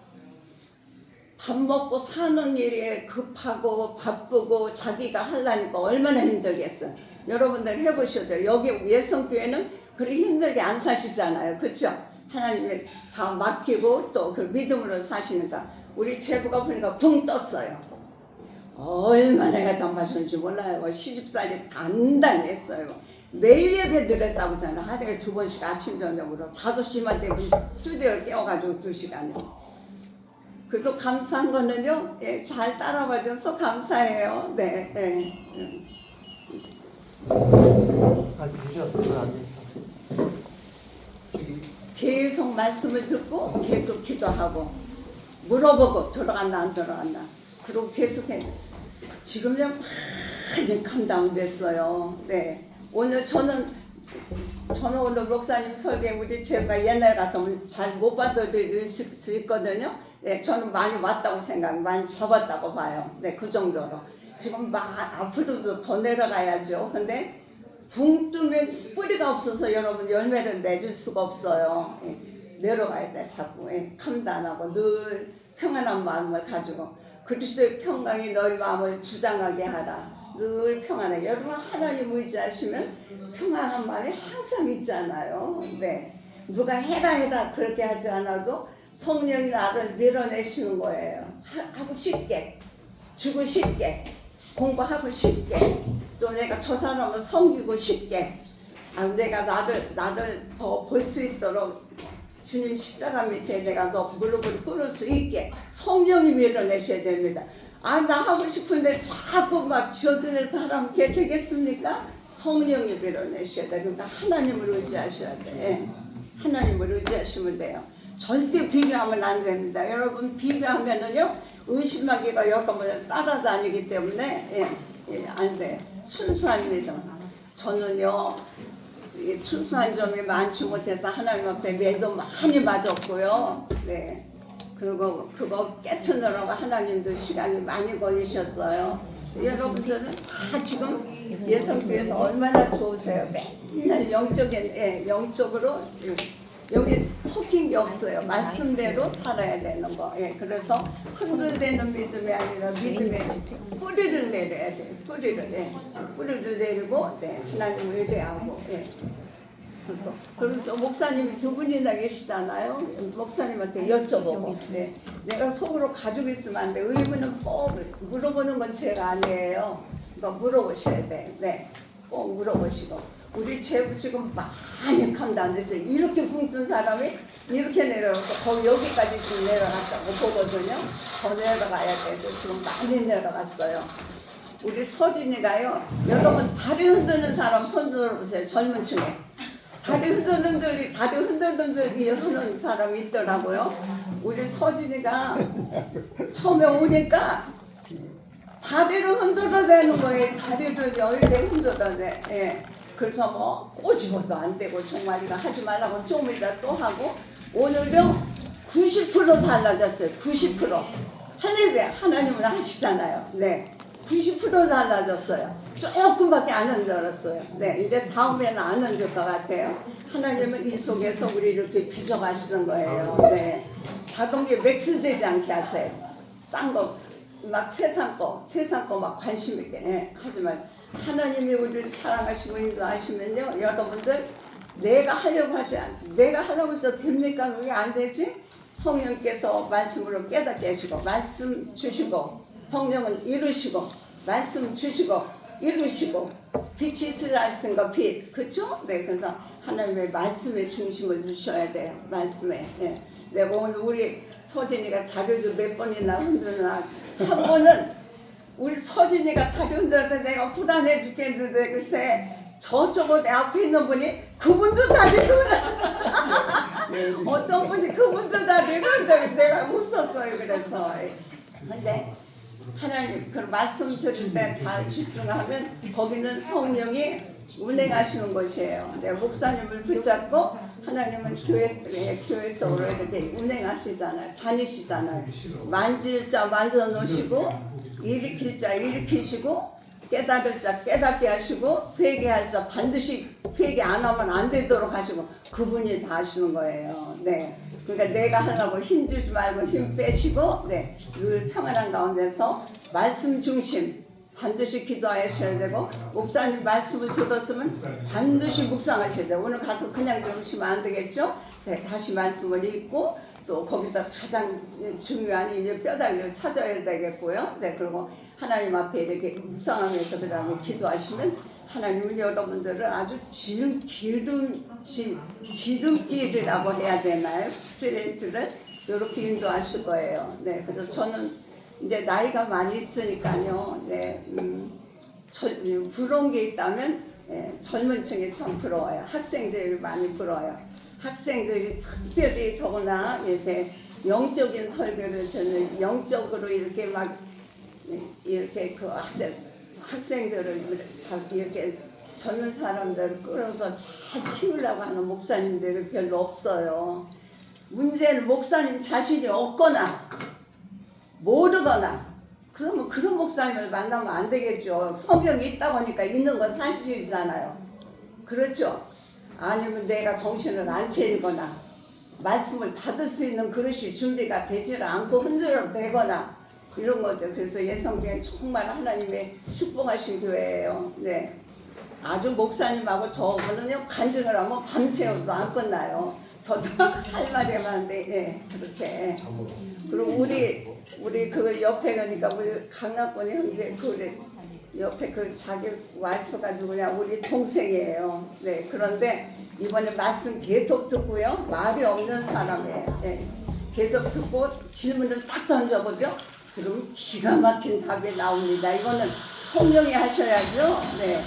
[SPEAKER 3] 밥 먹고 사는 일에 급하고 바쁘고 자기가 하려니까 얼마나 힘들겠어요. 여러분들 해보셔죠. 여기 예성교회는 그렇게 힘들게 안 사시잖아요. 그렇죠? 하나님이 다 맡기고 또 그 믿음으로 사시니까 우리 제부가 보니까 붕 떴어요. 얼마나 애가 마셨는지 몰라요. 시집살이 단단히 했어요. 매일 예배 드렸다고 하잖아요. 하루에 2번씩 아침 저녁으로 5시만 되면 스튜디오를 깨워가지고 2시간이요. 그래도 감사한 거는요. 예, 잘 따라와 줘서 감사해요. 네. 네. 계속 말씀을 듣고 계속 기도하고 물어보고 들어갔나 안 들어갔나 그리고 계속해. 지금 좀 많이 캄다운 됐어요. 네. 오늘 저는 오늘 목사님 설계 우리 제가 옛날 같으면 잘 못 받아들일 수 있거든요. 네, 저는 많이 왔다고 많이 잡았다고 봐요. 네, 그 정도로. 지금 앞으로도 더 내려가야죠. 근데 붕 뜨면 뿌리가 없어서 여러분 열매를 맺을 수가 없어요. 예, 내려가야 돼 자꾸. 예, 감단하고 늘 평안한 마음을 가지고 그리스도의 평강이 너희 마음을 주장하게 하라. 늘 평안하게. 여러분 하나님 의지하시면 평안한 마음이 항상 있잖아요. 네, 누가 해라 그렇게 하지 않아도 성령이 나를 밀어내시는 거예요. 하고 싶게, 주고 싶게, 공부하고 싶게, 또 내가 저 사람을 섬기고 싶게, 내가 나를 더 볼 수 있도록 주님 십자가 밑에 내가 더 무릎을 꿇을 수 있게 성령이 밀어내셔야 됩니다. 나 하고 싶은데 자꾸 막 저들의 사람 되겠습니까? 성령이 밀어내셔야 돼. 그러니까 하나님을 의지하셔야 돼. 하나님을 의지하시면 돼요. 절대 비교하면 안 됩니다. 여러분 비교하면은요 의심하기가 여러분을 따라다니기 때문에 안 돼. 순수한 믿음. 저는요 순수한 점이 많지 못해서 하나님 앞에 매도 많이 맞았고요. 네. 그리고 그거 깨트느라고 하나님도 시간이 많이 걸리셨어요. 여러분들은 다 지금 예성교회에서 얼마나 좋으세요. 맨날 영적으로 여기 섞인 게 없어요. 말씀대로 살아야 되는 거. 예, 그래서 흔들대는 믿음이 아니라 믿음의 뿌리를 내려야 돼요. 뿌리를 내리고 하나님을 의뢰하고. 그리고 또 목사님이 2분이나 계시잖아요. 목사님한테 여쭤보고 내가 속으로 가지고 있으면 안 돼. 의문은 꼭 물어보는 건 죄가 아니에요. 그러니까 물어보셔야 돼. 꼭 물어보시고. 우리 제부 지금 많이 감도 안 됐어요. 이렇게 붕뜬 사람이 이렇게 내려가서 거의 여기까지 지금 내려갔다고 보거든요. 더 내려가야 돼도 지금 많이 내려갔어요. 우리 서진이가요. 여러분 다리 흔드는 사람 손 들어보세요. 젊은 층에. 다리 흔들흔들이 하는 사람이 있더라고요. 우리 서진이가 처음에 오니까 다리를 흔들어대는 거예요. 다리를 열대 흔들어대. 예. 그래서 뭐 꼬집어도 안 되고 정말 이거 하지 말라고 좀 이따 또 하고 오늘은 90% 달라졌어요. 90%. 할렐루야. 하나님은 하시잖아요. 네. 90% 달라졌어요. 조금밖에 안 흔들었어요. 네, 이제 다음에는 안 흔들 것 같아요. 하나님은 이 속에서 우리 이렇게 빚어가시는 거예요. 네, 다른 게 맥스되지 않게 하세요. 딴 거 막 세상 거 막 관심 있게 하지만 하나님이 우리를 사랑하시고 인도하시면요, 여러분들 내가 하려고 해서 됩니까? 그게 안 되지? 성령께서 말씀으로 깨닫게 하시고 말씀 주시고 성령은 이루시고 말씀 주시고 이루시고 빛이 있으라 했으니까 빛, 그렇죠? 네, 그래서 하나님의 말씀에 중심을 두셔야 돼요. 말씀에. 네. 내가 오늘 우리 서진이가 다리를 몇 번이나 흔드나 한 번은 우리 서진이가 다리 흔들어서 내가 불안해 죽겠는데 글쎄 저쪽으로 내 앞에 있는 분이 그분도 다리를 어떤 분이 그분도 다리를 흔들어 내가 웃었어요. 그래서 근데 하나님 그 말씀 들을 때 잘 집중하면 거기는 성령이 운행하시는 곳이에요. 내 목사님을 붙잡고 하나님은 교회 쪽으로 이렇게 운행하시잖아요. 다니시잖아요. 만질 자 만져 놓으시고 일으킬 자 일으키시고 깨달을 자 깨닫게 하시고 회개할 자 반드시 회개 안 하면 안 되도록 하시고 그분이 다 하시는 거예요. 네. 그러니까 내가 하려고 힘주지 말고 힘 빼시고 네. 늘 평안한 가운데서 말씀 중심 반드시 기도하셔야 되고 목사님 말씀을 들었으면 반드시 묵상하셔야 돼요. 오늘 가서 그냥 들으시면 안 되겠죠? 네, 다시 말씀을 읽고 또 거기서 가장 중요한 이제 뼈다귀를 찾아야 되겠고요. 네, 그리고 하나님 앞에 이렇게 묵상하면서 그 다음에 기도하시면 하나님은 여러분들을 아주 지름길이라고 해야 되나요? 스트레이트를 이렇게 인도하실 거예요. 네, 그래서 저는 이제 나이가 많이 있으니까요. 네, 부러운 게 있다면 젊은 층이 참 부러워요. 학생들이 많이 부러워요. 학생들이 특별히 더구나 이렇게 영적인 설교를 듣는 영적으로 이렇게 막 이렇게 그 학생들을 이렇게 젊은 사람들을 끌어서 잘 키우려고 하는 목사님들이 별로 없어요. 문제는 목사님 자신이 없거나 모르거나 그러면 그런 목사님을 만나면 안 되겠죠. 성경이 있다 보니까 있는 건 사실이잖아요. 그렇죠? 아니면 내가 정신을 안 차리거나 말씀을 받을 수 있는 그릇이 준비가 되지 않고 흔들어 대거나 이런 것들. 그래서 예성교회는 정말 하나님의 축복하신 교회예요. 네. 아주 목사님하고 저거는요 간증을 하면 밤새워도 안 끝나요. 저도 할 말이 많은데 네, 그렇게. 그리고 우리 그 옆에 가니까 우리 강남권의 형제 그 옆에 그 자기 와이프가 누구냐 우리 동생이에요. 네, 그런데 이번에 말씀 계속 듣고요 말이 없는 사람이에요. 네, 계속 듣고 질문을 딱 던져보죠. 그럼 기가 막힌 답이 나옵니다. 이거는 성령이 하셔야죠. 네,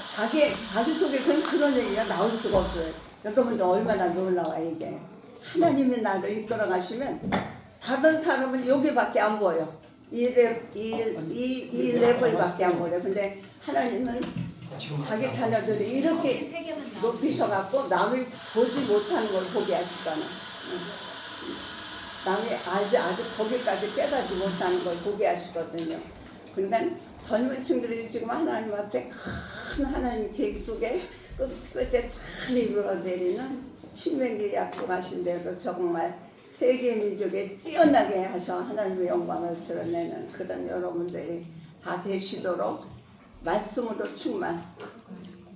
[SPEAKER 3] 자기 속에서는 그런 얘기가 나올 수가 없어요. 여러분들 얼마나 놀라워 이게. 하나님이 나를 이끌어 가시면 다른 사람은 여기밖에 안 보여. 이 레벨밖에 안 보여. 근데 하나님은 자기 자녀들이 이렇게 높이셔갖고 남이 보지 못하는 걸 보게 하시잖아. 남이 아직 거기까지 깨닫지 못하는 걸 보게 하시거든요. 그러니까 젊은 층들이 지금 하나님 앞에 큰 하나님 계획 속에 끝에 잘 이루어내리는 신명기 약속하신 대로 정말 세계 민족에 뛰어나게 하셔 하나님의 영광을 드러내는 그런 여러분들이 다 되시도록 말씀으로 충만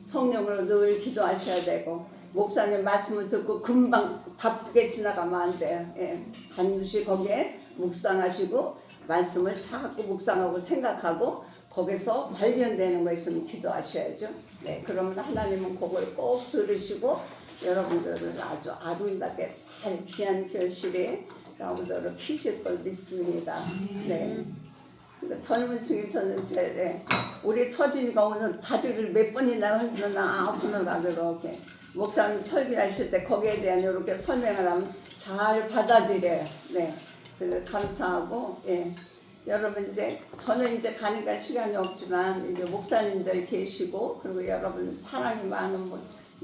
[SPEAKER 3] 성령으로 늘 기도하셔야 되고 목사님 말씀을 듣고 금방 바쁘게 지나가면 안 돼요. 예, 반드시 거기에 묵상하시고 말씀을 자꾸 묵상하고 생각하고 거기서 발견되는 거 있으면 기도하셔야죠. 네, 그러면 하나님은 그걸 꼭 들으시고 여러분들을 아주 아름답게 잘 귀한 결실에 여러분들을 피실 걸 믿습니다. 네. 그러니까 젊은 층이 저는 우리 서진이가 오늘 다리를 몇 번이나 흔드나 아프느라 그렇게 목사님 설교하실 때 거기에 대한 이렇게 설명을 하면 잘 받아들여요. 네. 그래서 감사하고 예. 여러분 이제 저는 이제 가니까 시간이 없지만 이제 목사님들 계시고 그리고 여러분 사랑이 많은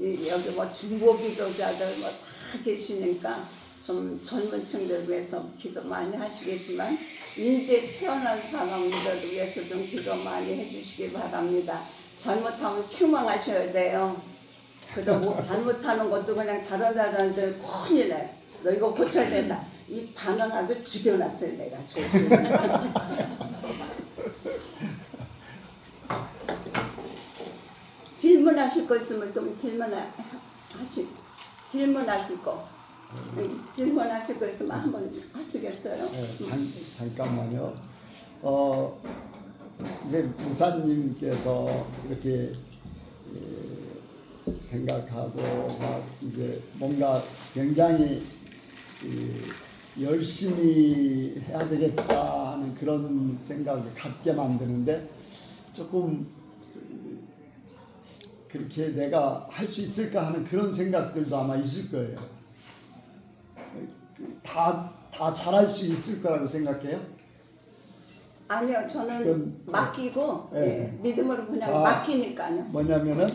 [SPEAKER 3] 여기 뭐 중보기도자들 뭐 다 계시니까 좀 젊은 층들 위해서 기도 많이 하시겠지만 이제 태어난 사람들을 위해서 좀 기도 많이 해주시기 바랍니다. 잘못하면 책망하셔야 돼요. 그래도 잘못하는 것도 그냥 잘하다는데 큰일 나요. 너 이거 고쳐야 된다. 이 반은 아주 죽여놨어요 내가. 질문하실 거 있으면 좀 질문하실 거 있으면 한번 하시겠어요?
[SPEAKER 1] 네, 잠깐만요. 이제 목사님께서 이렇게 생각하고 막 이제 뭔가 굉장히 열심히 해야 되겠다 하는 그런 생각을 갖게 만드는데 조금 그렇게 내가 할 수 있을까 하는 그런 생각들도 아마 있을 거예요. 다 잘할 수 있을 거라고 생각해요?
[SPEAKER 3] 아니요, 저는 맡기고
[SPEAKER 1] 네.
[SPEAKER 3] 예, 믿음으로 그냥 맡기니까요.
[SPEAKER 1] 뭐냐면은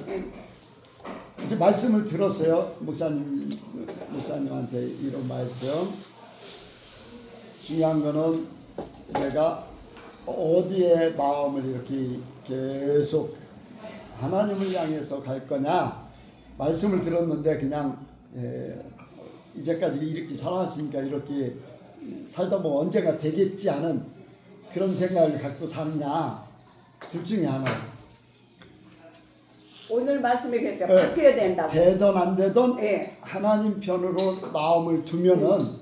[SPEAKER 1] 이제 말씀을 들었어요. 목사님한테 이런 말씀. 중요한 거는 내가 어디에 마음을 이렇게 계속 하나님을 향해서 갈 거냐. 말씀을 들었는데 그냥 이제까지 이렇게 살았으니까 이렇게 살다 보면 언젠가 되겠지 하는 그런 생각을 갖고 사느냐. 둘 중에 하나.
[SPEAKER 3] 오늘 말씀이 그러니까 바뀌어야 된다고.
[SPEAKER 1] 되든 안 되든
[SPEAKER 3] 예.
[SPEAKER 1] 하나님 편으로 마음을 두면은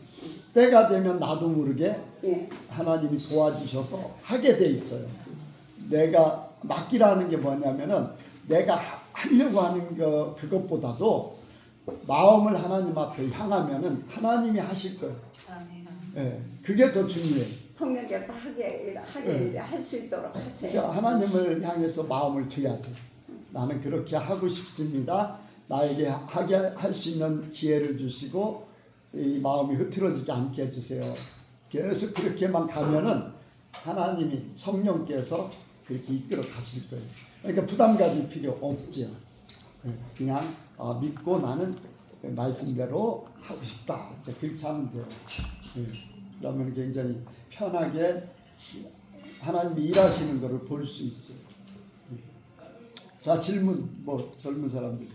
[SPEAKER 1] 때가 되면 나도 모르게
[SPEAKER 3] 예.
[SPEAKER 1] 하나님이 도와주셔서 하게 돼 있어요. 내가 맡기라는 게 뭐냐면은 내가 하려고 하는 그것보다도 마음을 하나님 앞에 향하면은 하나님이 하실 거예요. 예, 그게 더 중요해요.
[SPEAKER 3] 성령께서 하게 할 수 있도록 하세요.
[SPEAKER 1] 그러니까 하나님을 향해서 마음을 두어야 돼. 나는 그렇게 하고 싶습니다. 나에게 하게 할 수 있는 기회를 주시고 이 마음이 흐트러지지 않게 해주세요. 계속 그렇게만 가면은 하나님이 성령께서 그렇게 이끌어 가실 거예요. 그러니까 부담 가질 필요 없죠. 그냥 믿고 나는 말씀대로 하고 싶다. 이제 그렇게 하면 돼요. 그러면 굉장히 편하게 하나님이 일하시는 것을 볼 수 있어요. 자, 질문 뭐 젊은 사람들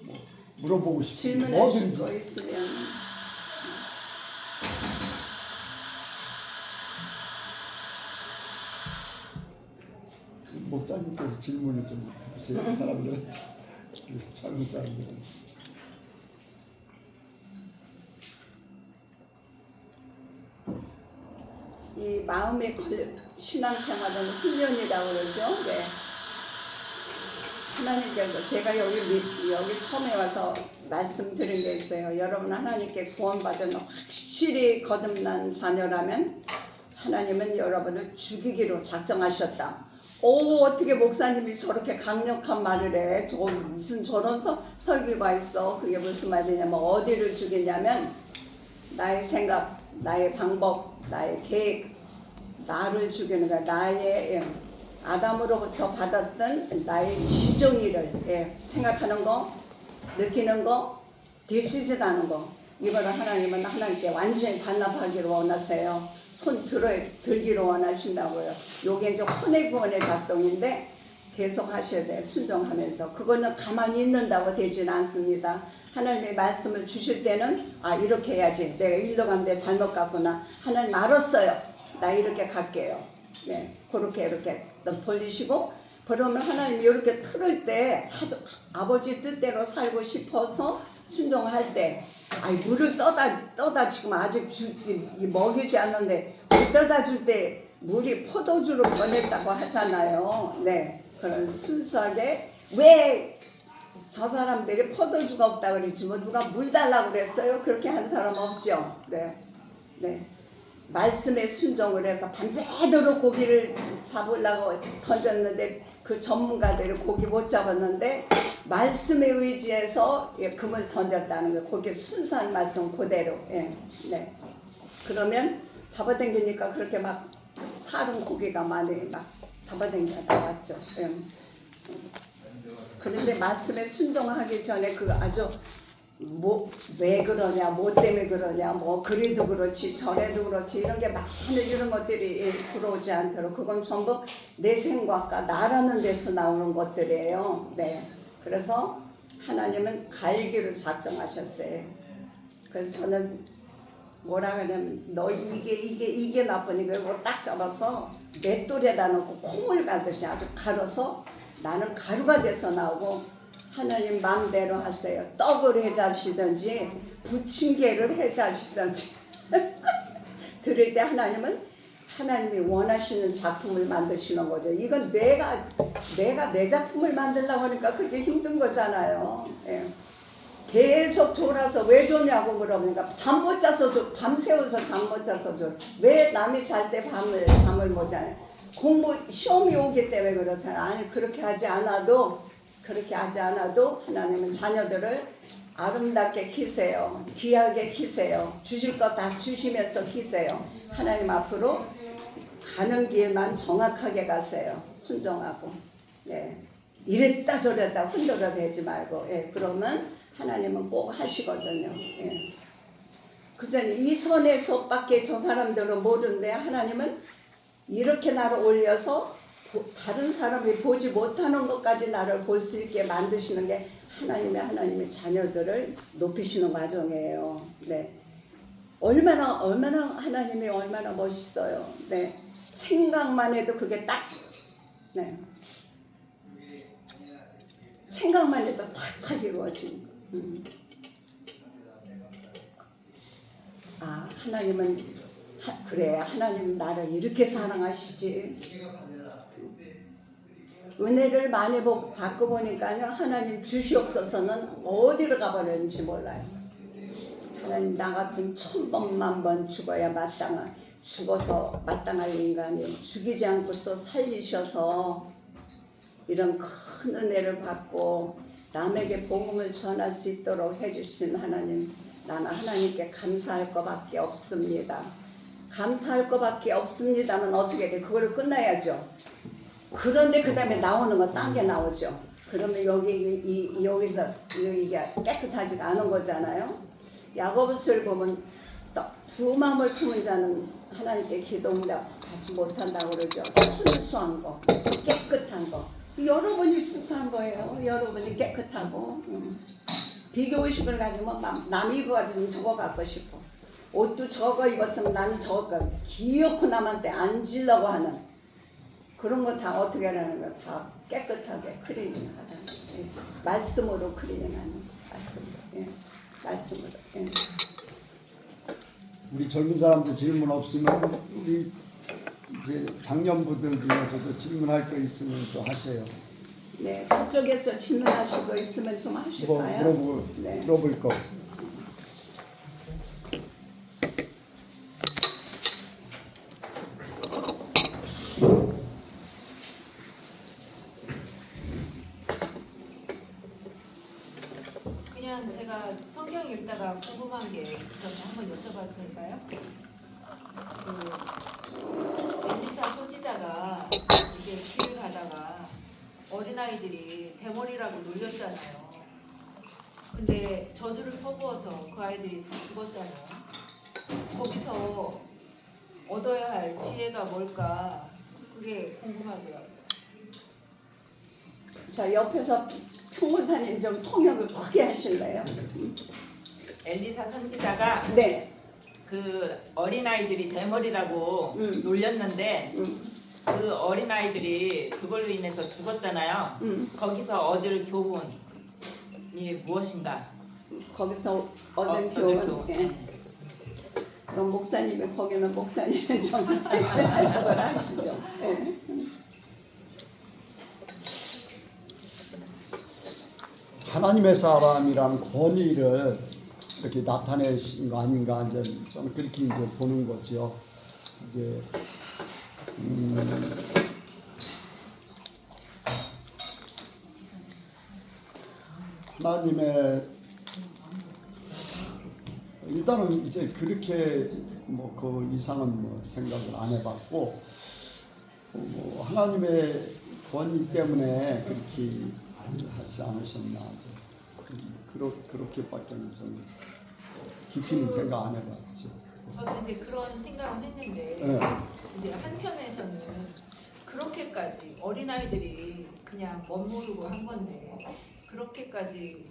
[SPEAKER 1] 뭐 물어보고 싶은
[SPEAKER 3] 질문해
[SPEAKER 1] 뭐든지.
[SPEAKER 3] 주실 거 있으면.
[SPEAKER 1] 목사님께서 질문을 좀 해주세요. 사람들은 젊은 사람들은.
[SPEAKER 3] 이 마음에 걸려 신앙생활은 훈련이라고 그러죠. 네. 하나님께서 제가 여기 처음에 와서 말씀드린 게 있어요. 여러분 하나님께 구원받은 확실히 거듭난 자녀라면 하나님은 여러분을 죽이기로 작정하셨다. 오, 어떻게 목사님이 저렇게 강력한 말을 해? 저 무슨 저런 설교가 있어? 그게 무슨 말이냐면 어디를 죽이냐면 나의 생각, 나의 방법, 나의 계획, 나를 죽이는 거야. 나의 아담으로부터 받았던 나의 지정의를 생각하는 거, 느끼는 거, 디시즈하는 거. 이거를 하나님은 하나님께 완전히 반납하기를 원하세요. 손 들기를 원하신다고요. 요게 이제 혼의 구원의 작동인데 계속 하셔야 돼. 순종하면서. 그거는 가만히 있는다고 되지는 않습니다. 하나님의 말씀을 주실 때는 이렇게 해야지. 내가 일로 갔는데 잘못 갔구나. 하나님 알았어요. 나 이렇게 갈게요. 네, 그렇게 이렇게 돌리시고 그러면 하나님이 이렇게 틀을 때 아버지 뜻대로 살고 싶어서 순종할 때 물을 떠다 지금 아직 먹이지 않는데 물 떠다 줄 때 물이 포도주로 변했다고 하잖아요. 네, 그런 순수하게 왜 저 사람들이 포도주가 없다 그러지 뭐 누가 물 달라고 그랬어요? 그렇게 한 사람 없죠. 네, 네. 말씀에 순종을 해서 밤새도록 고기를 잡으려고 던졌는데 그 전문가들이 고기 못 잡았는데 말씀에 의지해서 금을 던졌다는 거예요. 그게 순수한 말씀 그대로. 네. 그러면 잡아당기니까 그렇게 막 사른 고기가 많이 막 잡아당겨 나왔죠. 그런데 말씀에 순종하기 전에 그 아주 왜 그러냐, 뭐 때문에 그러냐, 뭐 그래도 그렇지, 저래도 그렇지 이런 게 많은 이런 것들이 들어오지 않도록 그건 전부 내 생각과 나라는 데서 나오는 것들이에요. 네, 그래서 하나님은 갈기를 작정하셨어요. 그래서 저는 뭐라 그러냐면 너 이게 나쁘니까 이거 딱 잡아서 맷돌에다 놓고 콩을 가듯이 아주 갈아서 나는 가루가 돼서 나오고 하나님 마음대로 하세요. 떡을 해자시든지 부침개를 해자시든지 들을 때 하나님이 원하시는 작품을 만드시는 거죠. 이건 내가 내 작품을 만들려고 하니까 그게 힘든 거잖아요. 계속 졸아서 왜 조냐고 그러니까 잠 못 자서 밤새워서 잠 못 자서 왜 남이 잘 때 잠을 못 자냐. 시험이 오기 때문에 그렇잖아. 아니 그렇게 하지 않아도 하나님은 자녀들을 아름답게 키세요. 귀하게 키세요. 주실 것 다 주시면서 키세요. 하나님 앞으로 가는 길만 정확하게 가세요. 순종하고. 네. 이랬다 저랬다 흔들어대지 말고 예, 그러면 하나님은 꼭 하시거든요. 예. 그전에 이 선의 속밖에 저 사람들은 모르는데 하나님은 이렇게 나를 올려서 다른 사람이 보지 못하는 것까지 나를 볼 수 있게 만드시는 게 하나님의 자녀들을 높이시는 과정이에요. 네. 얼마나 하나님이 얼마나 멋있어요. 네. 생각만 해도 그게 딱 네. 생각만 해도 탁탁 이루어지는 거. 아, 하나님은 그래, 하나님 나를 이렇게 사랑하시지. 은혜를 많이 받고 보니까요, 하나님 주시옵소서는 어디로 가버렸는지 몰라요. 하나님 나 같은 1000번만 죽어야 죽어서 마땅할 인간이 죽이지 않고 또 살리셔서 이런 큰 은혜를 받고 남에게 복음을 전할 수 있도록 해주신 하나님, 나는 하나님께 감사할 것밖에 없습니다. 감사할 것밖에 없습니다는 어떻게 돼? 그거를 끝나야죠. 그런데 그 다음에 나오는 건 딴 게 나오죠. 그러면 여기서 이게 깨끗하지가 않은 거잖아요. 야고보서를 보면 두 마음을 품은 자는 하나님께 기도 응답 받지 못한다고 그러죠. 순수한 거, 깨끗한 거. 여러분이 순수한 거예요. 여러분이 깨끗하고 비교의식을 가지면 남이 이거 가지고 저거 갖고 싶어. 옷도 저거 입었으면 나는 저거 기어코 남한테 앉으려고 하는 그런 거 다 어떻게 하는 거 다 깨끗하게 클리닝 하잖아요. 예. 말씀으로 클리닝하는 말씀으로. 예.
[SPEAKER 1] 우리 젊은 사람들 질문 없으면 우리 이제 장년부들 중에서도 질문할 거 있으면 또 하세요.
[SPEAKER 3] 네, 저쪽에서 질문하실 거 있으면 좀 하실까요? 네.
[SPEAKER 1] 물어볼 거.
[SPEAKER 6] 그냥 제가 성경 읽다가 궁금한 게 있어서 한번 여쭤봐도 될까요? 그 엘리사 선지자가 이게 길 가다가 어린아이들이 대머리라고 놀렸잖아요. 근데 저주를 퍼부어서 그 아이들이 다 죽었잖아요. 거기서 얻어야 할 지혜가 뭘까? 그게 궁금하더라고요.
[SPEAKER 3] 자, 옆에서 평문사님 좀 통역을 크게 하실래요?
[SPEAKER 6] 엘리사 선지자가
[SPEAKER 3] 네.
[SPEAKER 6] 그 어린아이들이 대머리라고 놀렸는데 그 어린아이들이 그걸로 인해서 죽었잖아요. 거기서 얻을 교훈이 무엇인가?
[SPEAKER 3] 거기서 얻은 교훈. 예. 그럼 목사님이 거기는 목사님은 좀 해석을 하시죠. 예.
[SPEAKER 1] 하나님의 사람이란 권위를 이렇게 나타내신 거 아닌가 이제 저는 그렇게 이제 보는 거죠. 이제 하나님의 일단은 이제 그렇게 뭐 그 이상은 뭐 생각을 안 해봤고 뭐 하나님의 권위 때문에 그렇게 하지 않으셨나 그렇게밖에는 좀 깊이는 생각 안 해봤죠.
[SPEAKER 6] 저도 이제 그런 생각은 했는데
[SPEAKER 1] 네.
[SPEAKER 6] 이제 한편에서는 그렇게까지 어린아이들이 그냥 멋모르고 한 건데 그렇게까지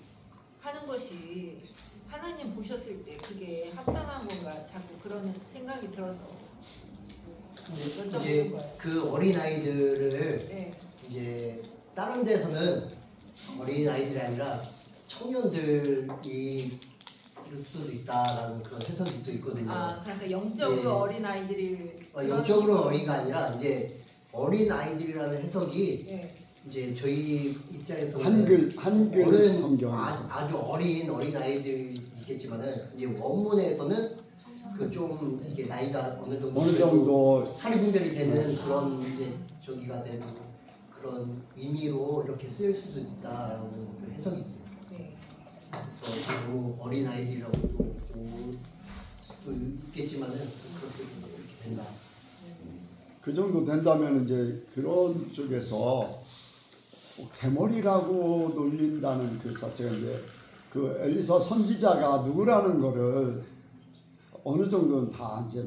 [SPEAKER 6] 하는 것이 하나님 보셨을 때 그게 합당한 건가 자꾸 그런 생각이 들어서 여쭤보는
[SPEAKER 7] 이제
[SPEAKER 6] 거예요.
[SPEAKER 7] 그 어린 아이들을
[SPEAKER 6] 네.
[SPEAKER 7] 이제 다른 데서는 어린 아이들이 아니라 청년들이 이럴 수도 있다라는 그런 해석이 또 있거든요.
[SPEAKER 6] 아 그러니까 영적으로
[SPEAKER 7] 네.
[SPEAKER 6] 어린 아이들이
[SPEAKER 7] 영적으로 어린가 아니라 이제 어린 아이들이라는 해석이
[SPEAKER 6] 네.
[SPEAKER 7] 이제 저희 입장에서는
[SPEAKER 1] 한글
[SPEAKER 7] 어른,
[SPEAKER 1] 성경
[SPEAKER 7] 아주 어린 아이들이 있겠지만은 이제 원문에서는 그 좀 이게 나이가
[SPEAKER 1] 어느 정도
[SPEAKER 7] 사리분별이 되는 그런 이제 저기가 되는 그런 의미로 이렇게 쓰일 수도 있다라는 그 해석이 있어요.
[SPEAKER 6] 네.
[SPEAKER 7] 그래서 너무 어린 아이들이라고 볼 수도 있겠지만은 그렇게 이렇게 된다.
[SPEAKER 1] 그 정도 된다면 이제 그런 쪽에서 대머리라고 놀린다는 그 자체가 이제 그 엘리사 선지자가 누구라는 거를 어느 정도는 다 이제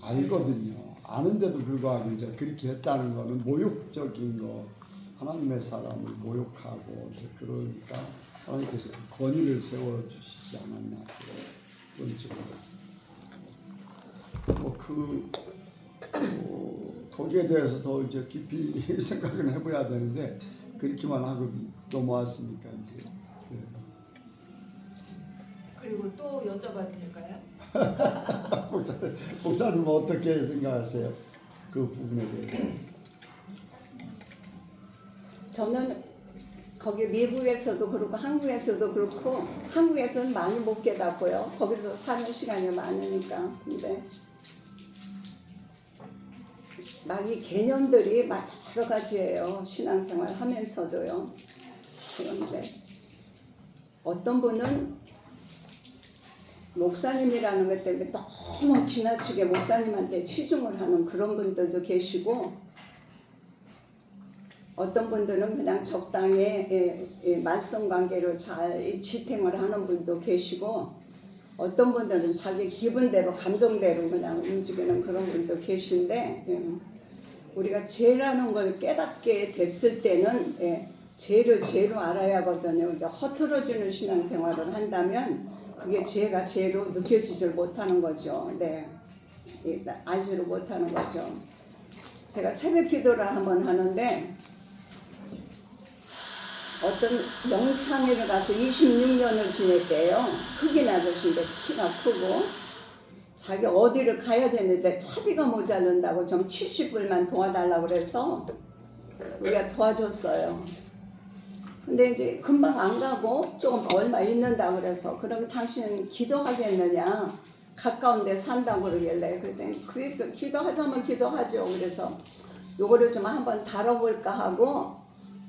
[SPEAKER 1] 알거든요. 아는데도 불구하고 이제 그렇게 했다는 거는 모욕적인 거, 하나님의 사람을 모욕하고 이제 그러니까 하나님께서 권위를 세워 주시지 않았나 그런 쪽으로. 거기에 대해서 더 이제 깊이 생각을 해봐야 되는데 그렇게만 하고 넘어왔으니까 이제. 네.
[SPEAKER 6] 그리고 또 여쭤봐도 될까요?
[SPEAKER 1] 목사님 어떻게 생각하세요? 그 부분에 대해서.
[SPEAKER 3] 저는 거기 미국에서도 그렇고 한국에서도 그렇고 한국에서는 많이 못 깨닫고요. 거기서 사는 시간이 많으니까. 근데 막 이 개념들이 막 여러 가지예요. 신앙생활 하면서도요. 그런데 어떤 분은 목사님이라는 것 때문에 너무 지나치게 목사님한테 치중을 하는 그런 분들도 계시고 어떤 분들은 그냥 적당히 말씀 관계로 잘 지탱을 하는 분도 계시고 어떤 분들은 자기 기분대로 감정대로 그냥 움직이는 그런 분도 계신데 우리가 죄라는 걸 깨닫게 됐을 때는 죄를 죄로 알아야 하거든요. 그러니까 허틀어지는 신앙생활을 한다면 그게 죄가 죄로 느껴지질 못하는 거죠. 네, 알지를 못하는 거죠. 제가 새벽 기도를 한번 하는데 어떤 영창회를 가서 26년을 지냈대요. 흑인 아저씨인데 키가 크고 자기 어디를 가야 되는데 차비가 모자른다고 좀 70불만 도와달라고 그래서 우리가 도와줬어요. 근데 이제 금방 안 가고 조금 얼마 있는다 그래서 그럼 당신 기도하겠느냐? 가까운 데 산다고 그러길래 그랬더니 그게 또 기도하자면 기도하죠. 그래서 요거를 좀 한번 다뤄볼까 하고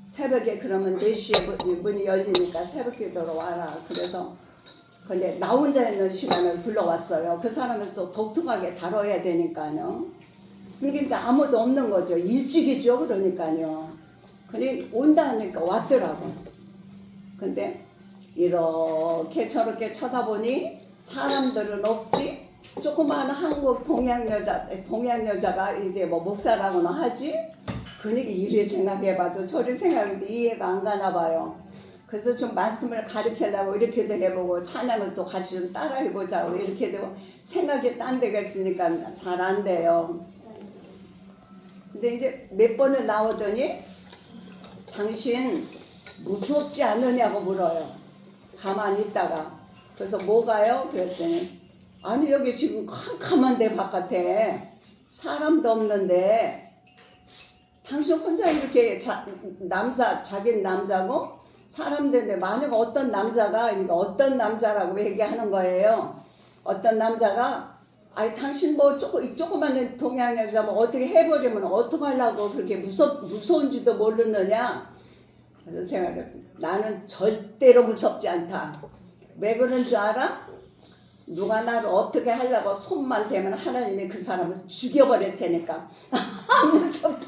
[SPEAKER 3] 새벽에 그러면 4시에 문이 열리니까 새벽 기도로 와라. 그래서 근데 나 혼자 있는 시간을 불러왔어요. 그 사람을 또 독특하게 다뤄야 되니까요. 그러니까 이제 아무도 없는 거죠. 일찍이죠. 그러니까요. 그래 온다니까 왔더라고. 근데 이렇게 저렇게 쳐다보니 사람들은 없지. 조그마한 한국 동양 여자가 이제 뭐 목사라고나 하지. 그러니까 이래 생각해봐도 저리 생각해도 이해가 안 가나 봐요. 그래서 좀 말씀을 가르치려고 이렇게도 해보고 찬양을 또 같이 좀 따라 해보자고 이렇게도 생각이 딴 데가 있으니까 잘 안 돼요. 근데 이제 몇 번을 나오더니 당신 무섭지 않느냐고 물어요. 가만히 있다가. 그래서 뭐가요? 그랬더니 아니 여기 지금 캄캄한데 바깥에 사람도 없는데 당신 혼자 이렇게 자기는 남자고 사람들인데 만약 어떤 남자가 어떤 남자라고 얘기하는 거예요. 어떤 남자가 아니 당신 뭐 조그만 동양 여자 뭐 어떻게 해버리면 어떡하려고 그렇게 무서운지도 모르느냐. 그래서 제가 나는 절대로 무섭지 않다. 왜 그런 줄 알아? 누가 나를 어떻게 하려고 손만 대면 하나님이 그 사람을 죽여버릴 테니까. 무섭다.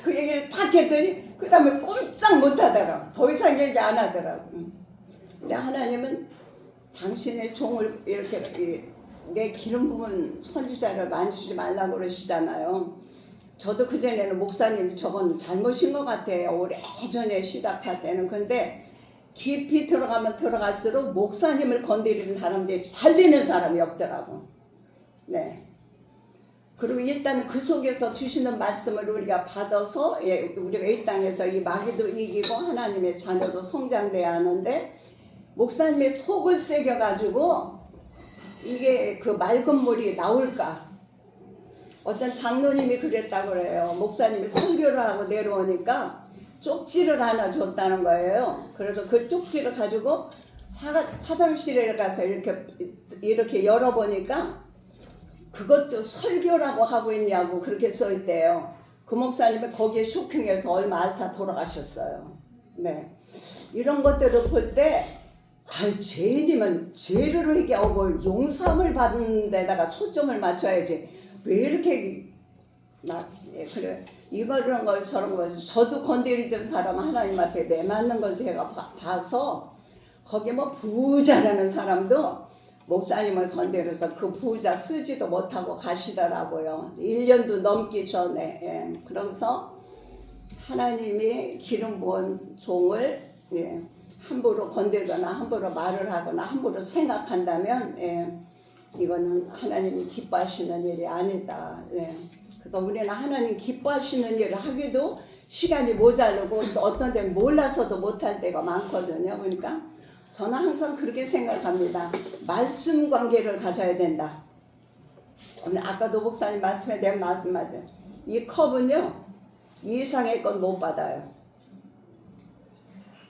[SPEAKER 3] 그 얘기를 탁 했더니 그 다음에 꼼짝 못하더라고. 더 이상 얘기 안 하더라고. 근데 하나님은 당신의 종을 이렇게 내 기름 부은 선지자를 만지지 말라고 그러시잖아요. 저도 그전에는 목사님이 저건 잘못인 것 같아요. 오래전에 시작할 때는. 근데 깊이 들어가면 들어갈수록 목사님을 건드리는 사람들이 잘 되는 사람이 없더라고. 네. 그리고 일단 그 속에서 주시는 말씀을 우리가 받아서 우리가 이 땅에서 이 마귀도 이기고 하나님의 자녀로 성장돼야 하는데 목사님의 속을 새겨가지고 이게 그 맑은 물이 나올까? 어떤 장로님이 그랬다고 그래요. 목사님이 설교를 하고 내려오니까 쪽지를 하나 줬다는 거예요. 그래서 그 쪽지를 가지고 화장실에 가서 이렇게 열어보니까 그것도 설교라고 하고 있냐고 그렇게 써있대요. 그 목사님은 거기에 쇼킹해서 얼마 앓다 돌아가셨어요. 네, 이런 것들을 볼 때 죄인이면 죄를 회개하고 용서함을 받는 데다가 초점을 맞춰야지 왜 이렇게 그래 이런 걸 저런 걸 저도 건드리던 사람 하나님 앞에 매 맞는 걸 제가 봐서 거기 뭐 부자라는 사람도 목사님을 건드려서 그 부자 쓰지도 못하고 가시더라고요. 1년도 넘기 전에. 예. 그래서 하나님이 기름 부은 종을 함부로 건들거나 함부로 말을 하거나 함부로 생각한다면 이거는 하나님이 기뻐하시는 일이 아니다. 그래서 우리는 하나님 기뻐하시는 일을 하기도 시간이 모자르고 또 어떤 데는 몰라서도 못할 때가 많거든요. 그러니까 저는 항상 그렇게 생각합니다. 말씀 관계를 가져야 된다. 오늘 아까도 목사님 말씀에 대한 말씀하죠. 이 컵은요 이 이상의 건 못 받아요.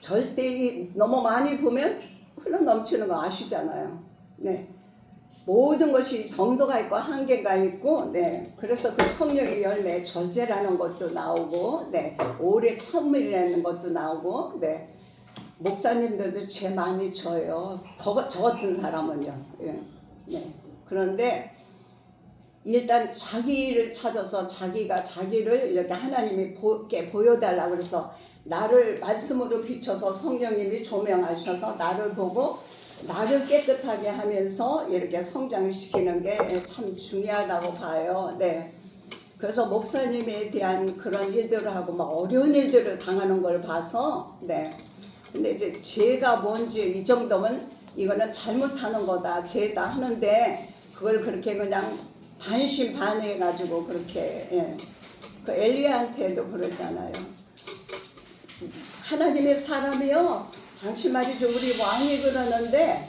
[SPEAKER 3] 절대 너무 많이 부으면 흘러 넘치는 거 아시잖아요. 네. 모든 것이 정도가 있고 한계가 있고, 그래서 그 성령의 열매 절제라는 것도 나오고, 오래 선물이라는 것도 나오고, 목사님들도 죄 많이 져요. 저 같은 사람은요. 그런데 일단 자기를 찾아서 자기를 이렇게 하나님이 보여달라고 그래서 나를 말씀으로 비춰서 성령님이 조명하셔서 나를 보고 나를 깨끗하게 하면서 이렇게 성장시키는 게 참 중요하다고 봐요. 그래서 목사님에 대한 그런 일들을 하고 막 어려운 일들을 당하는 걸 봐서 근데 이제 죄가 뭔지 이 정도면 이거는 잘못하는 거다 죄다 하는데 그걸 그렇게 그냥 반신반의해가지고 그렇게 그 엘리야한테도 그러잖아요. 하나님의 사람이요 당신 말이죠 우리 왕이 그러는데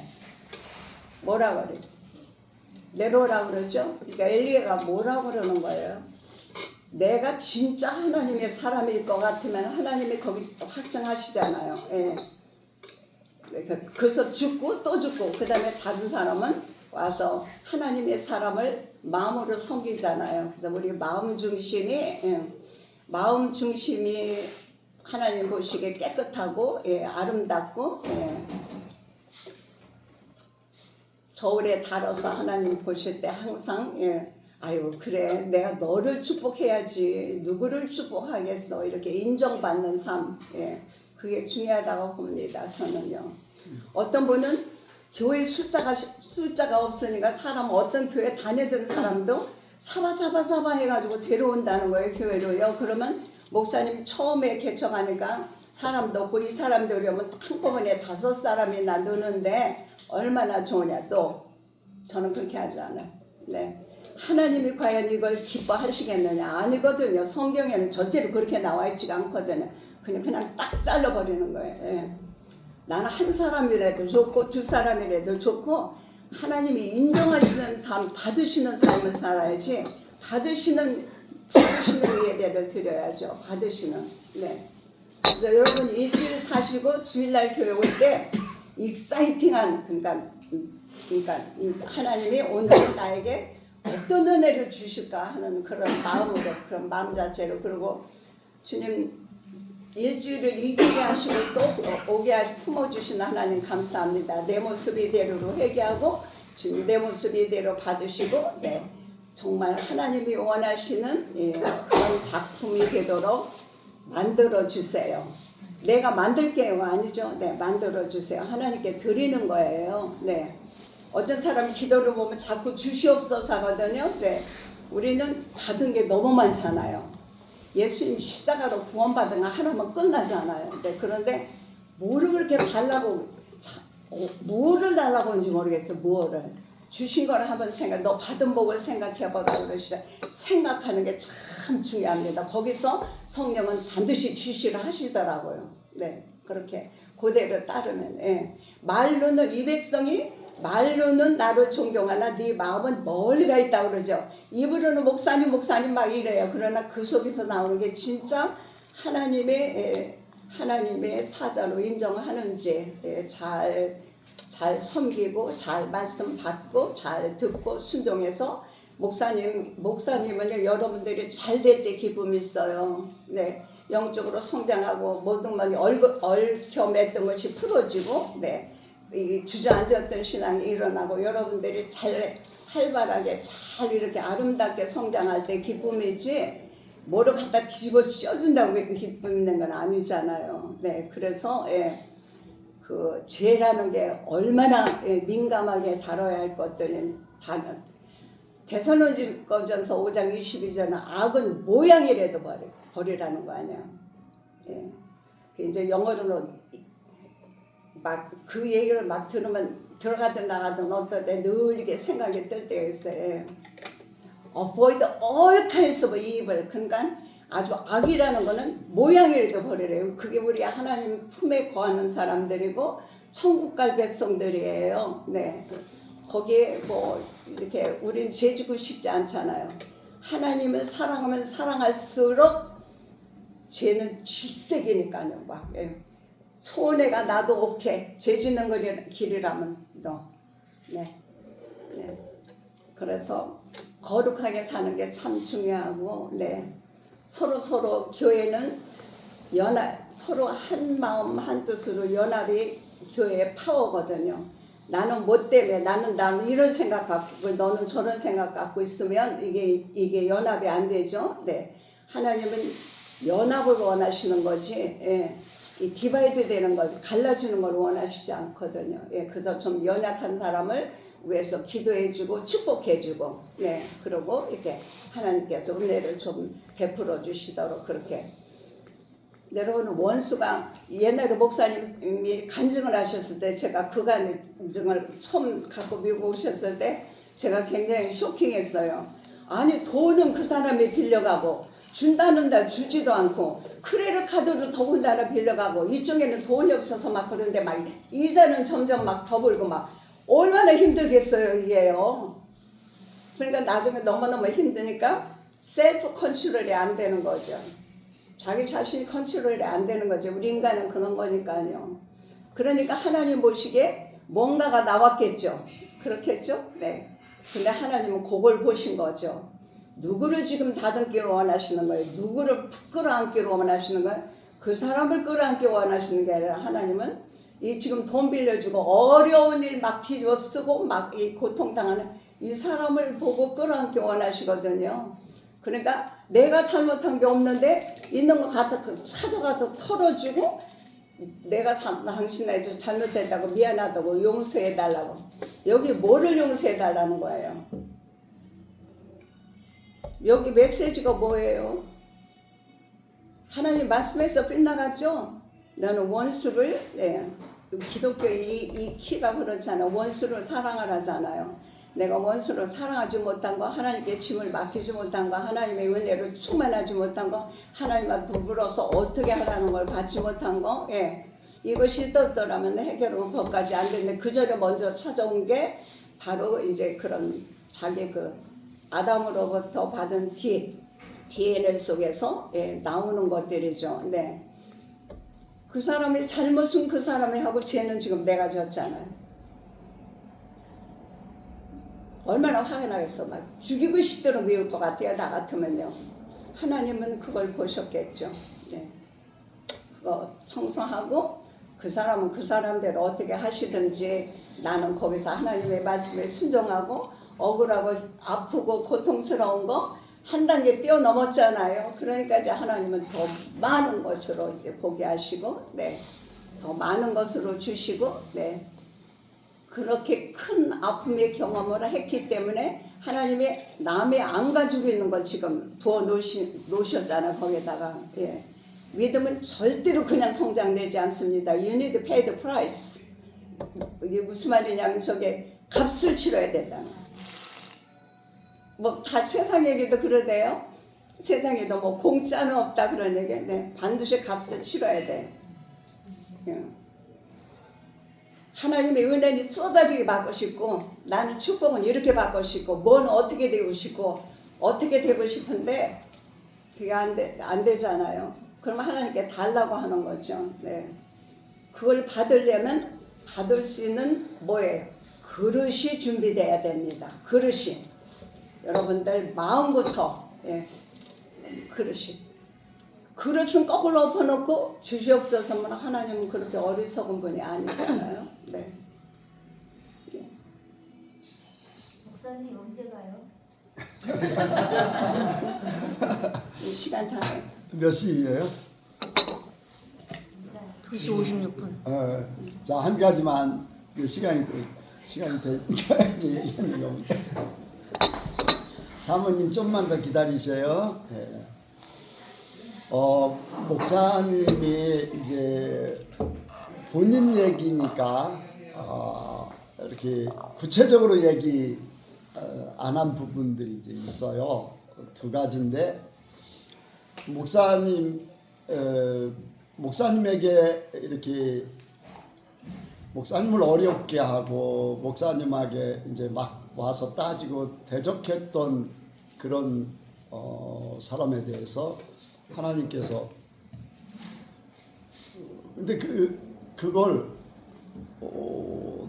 [SPEAKER 3] 뭐라 그래 내려오라 그러죠. 그러니까 엘리야가 뭐라 그러는 거예요. 내가 진짜 하나님의 사람일 것 같으면 하나님이 거기 확정하시잖아요. 그래서 죽고 또 죽고 그 다음에 다른 사람은 와서 하나님의 사람을 마음으로 섬기잖아요. 그래서 우리 마음 중심이 하나님 보시기에 깨끗하고 아름답고 저울에 달아서 하나님 보실 때 항상 아유 그래 내가 너를 축복해야지 누구를 축복하겠어 이렇게 인정받는 삶 그게 중요하다고 봅니다. 저는요. 어떤 분은 교회 숫자가 없으니까 사람 어떤 교회 다니던 사람도 사바 해가지고 데려온다는 거예요. 교회로요. 그러면 목사님 처음에 개척하니까 사람도 없고 이 사람들이 오면 한꺼번에 5사람이나 느는데 얼마나 좋으냐. 또 저는 그렇게 하지 않아요. 하나님이 과연 이걸 기뻐하시겠느냐. 아니거든요. 성경에는 절대로 그렇게 나와 있지가 않거든요. 그냥 딱 잘라버리는 거예요. 나는 한 사람이라도 좋고 2사람이라도 좋고 하나님이 인정하시는 삶, 받으시는 삶을 살아야지. 받으시는 예배를 드려야죠. 받으시는. 그래서 여러분 일주일 사시고 주일날 교회 올 때 익사이팅한 그러니까 하나님이 오늘 나에게 어떤 은혜를 주실까 하는 그런 마음으로 그런 마음 자체로 그리고 주님 일주일을 이기게 하시고 또 오게 품어주시는 하나님 감사합니다. 내 모습 이대로로 회개하고 주님 내 모습 이대로 받으시고 정말 하나님이 원하시는 그런 작품이 되도록 만들어주세요. 내가 만들게요 아니죠. 만들어주세요. 하나님께 드리는 거예요. 어떤 사람이 기도를 보면 자꾸 주시옵소서 하거든요. 우리는 받은 게 너무 많잖아요. 예수님 십자가로 구원받은 거 하나만 끝나잖아요. 그런데 뭐를 그렇게 달라고 뭐를 달라고 하는지 모르겠어요. 뭐를 주신 거를 한번 너 받은 복을 생각해보라 그러시죠. 생각하는 게 참 중요합니다. 거기서 성령은 반드시 지시를 하시더라고요. 그렇게 그대로 따르면 말로는 이 백성이 말로는 나를 존경하나 네 마음은 멀리 가 있다고 그러죠. 입으로는 목사님 막 이래요. 그러나 그 속에서 나오는 게 진짜 하나님의 사자로 인정하는지 잘 섬기고 잘 말씀 받고 잘 듣고 순종해서 목사님은 여러분들이 잘 될 때 기쁨이 있어요. 영적으로 성장하고 모든 것이 얽혀 맸던 것이 풀어지고 이 주저앉았던 신앙이 일어나고 여러분들이 잘 활발하게 잘 이렇게 아름답게 성장할 때 기쁨이지 뭐를 갖다 뒤집어 씌워준다고 그 기쁨 있는 건 아니잖아요. 네, 그래서 그 죄라는 게 얼마나 민감하게 다뤄야 할 것들은 데살로니가전서 5장 22절은 악은 모양이라도 버리라는 거 아니야. 예. 이제 영어로는 막 그 얘기를 막 들으면 들어가든 나가든 어떨 때 늘 이게 생각이 뜰 때가 있어요. Avoid all kinds of evil. 그러니까 아주 악이라는 거는 모양이라도 버리래요. 그게 우리 하나님 품에 거하는 사람들이고 천국 갈 백성들이에요. 네. 거기에 뭐 이렇게 우린 죄지고 싶지 않잖아요. 하나님을 사랑하면 사랑할수록 죄는 쥐새기니까요. 막 손해가 나도 오케이. 죄 짓는 길이라면 너. 네. 네. 그래서 거룩하게 사는 게 참 중요하고, 네. 서로 교회는 서로 한 마음 한 뜻으로 연합이 교회의 파워거든요. 나는 뭐 때문에 나는 이런 생각 갖고 너는 저런 생각 갖고 있으면 이게 연합이 안 되죠. 네. 하나님은 연합을 원하시는 거지. 예. 이 디바이드 되는 것, 갈라지는 걸 원하시지 않거든요. 예. 그래서 좀 연약한 사람을 위해서 기도해주고 축복해주고, 네. 그러고 이렇게 하나님께서 은혜를 좀 베풀어 주시도록 그렇게. 여러분 원수가 옛날에 목사님이 간증을 하셨을 때 제가 그 간증을 처음 갖고 미국 오셨을 때 제가 굉장히 쇼킹했어요. 아니 돈은 그 사람이 빌려가고 준다는 날 주지도 않고 크레딧 카드로 더군다나 빌려가고 이쪽에는 돈이 없어서 막 그런데 막 이자는 점점 막 더 벌고 막 얼마나 힘들겠어요 이게요. 그러니까 나중에 너무너무 힘드니까 셀프 컨트롤이 안 되는 거죠. 자기 자신이 컨트롤이 안 되는 거죠. 우리 인간은 그런 거니까요. 그러니까 하나님 보시기에 뭔가가 나왔겠죠. 그렇겠죠? 네. 근데 하나님은 그걸 보신 거죠. 누구를 지금 다듬기를 원하시는 거예요? 누구를 끌어안기를 원하시는 거예요? 그 사람을 끌어안기 원하시는 게 아니라 하나님은 이 지금 돈 빌려주고 어려운 일 막 뒤집어 쓰고 막 이 고통당하는 이 사람을 보고 끌어안기 원하시거든요. 그러니까 내가 잘못한 게 없는데 있는 거 갖다 찾아가서 털어주고 내가 당신에게 잘못했다고 미안하다고 용서해달라고. 여기 뭐를 용서해달라는 거예요? 여기 메시지가 뭐예요? 하나님 말씀에서 빗나갔죠? 나는 원수를 기독교의 이 키가 그렇잖아. 원수를 사랑하라잖아요. 내가 원수를 사랑하지 못한 거, 하나님께 짐을 맡기지 못한 거, 하나님의 은혜를 충만하지 못한 거, 하나님만 부끄러워서 어떻게 하라는 걸 받지 못한 거, 이것이 있었더라면 해결은 그것까지 안 됐는데 그 전에 먼저 찾아온 게 바로 이제 그런 자기 그 아담으로부터 받은 DNA 속에서 나오는 것들이죠. 네. 그 사람의 잘못은 그 사람이 하고 죄는 지금 내가 졌잖아요. 얼마나 화가 나겠어. 막 죽이고 싶도록 미울 것 같아요. 나 같으면요. 하나님은 그걸 보셨겠죠. 네. 그거 청소하고 그 사람은 그 사람대로 어떻게 하시든지 나는 거기서 하나님의 말씀에 순종하고 억울하고 아프고 고통스러운 거 한 단계 뛰어넘었잖아요. 그러니까 이제 하나님은 더 많은 것으로 이제 보게 하시고, 네. 더 많은 것으로 주시고, 네. 그렇게 큰 아픔의 경험을 했기 때문에 하나님이 남이 안 가지고 있는 걸 지금 부어 놓으셨잖아요. 거기다가. 예. 믿음은 절대로 그냥 성장되지 않습니다. You need to pay the price. 이게 무슨 말이냐면 저게 값을 치러야 된다는. 뭐 다 세상 얘기도 그러네요. 세상에도 뭐 공짜는 없다 그런 얘기. 네. 반드시 값을 치러야 돼. 예. 하나님의 은혜는 쏟아지게 받고 싶고 나는 축복은 이렇게 받고 싶고 뭔 어떻게 되고 싶고 어떻게 되고 싶은데 그게 안 되잖아요. 그러면 하나님께 달라고 하는 거죠. 네. 그걸 받으려면 받을 수 있는 뭐예요? 그릇이 준비돼야 됩니다. 그릇이. 여러분들 마음부터 그릇은 거꾸로 엎어놓고 주시옵소서면 하나님은 그렇게 어리석은 분이 아니잖아요. 네.
[SPEAKER 4] 목사님 언제 가요?
[SPEAKER 3] 시간 다 돼.
[SPEAKER 1] 몇 시예요?
[SPEAKER 8] 2시 56분.
[SPEAKER 1] 자, 한 가지만 시간이 되니까 이제 얘기하는 겁니다. 사모님 좀만 더 기다리셔요. 네. 목사님이 이제 본인 얘기니까 이렇게 구체적으로 얘기 안 한 부분들이 이제 있어요. 두 가지인데 목사님에게 이렇게 목사님을 어렵게 하고 목사님에게 이제 막 와서 따지고 대적했던 그런 사람에 대해서 하나님께서 근데 그걸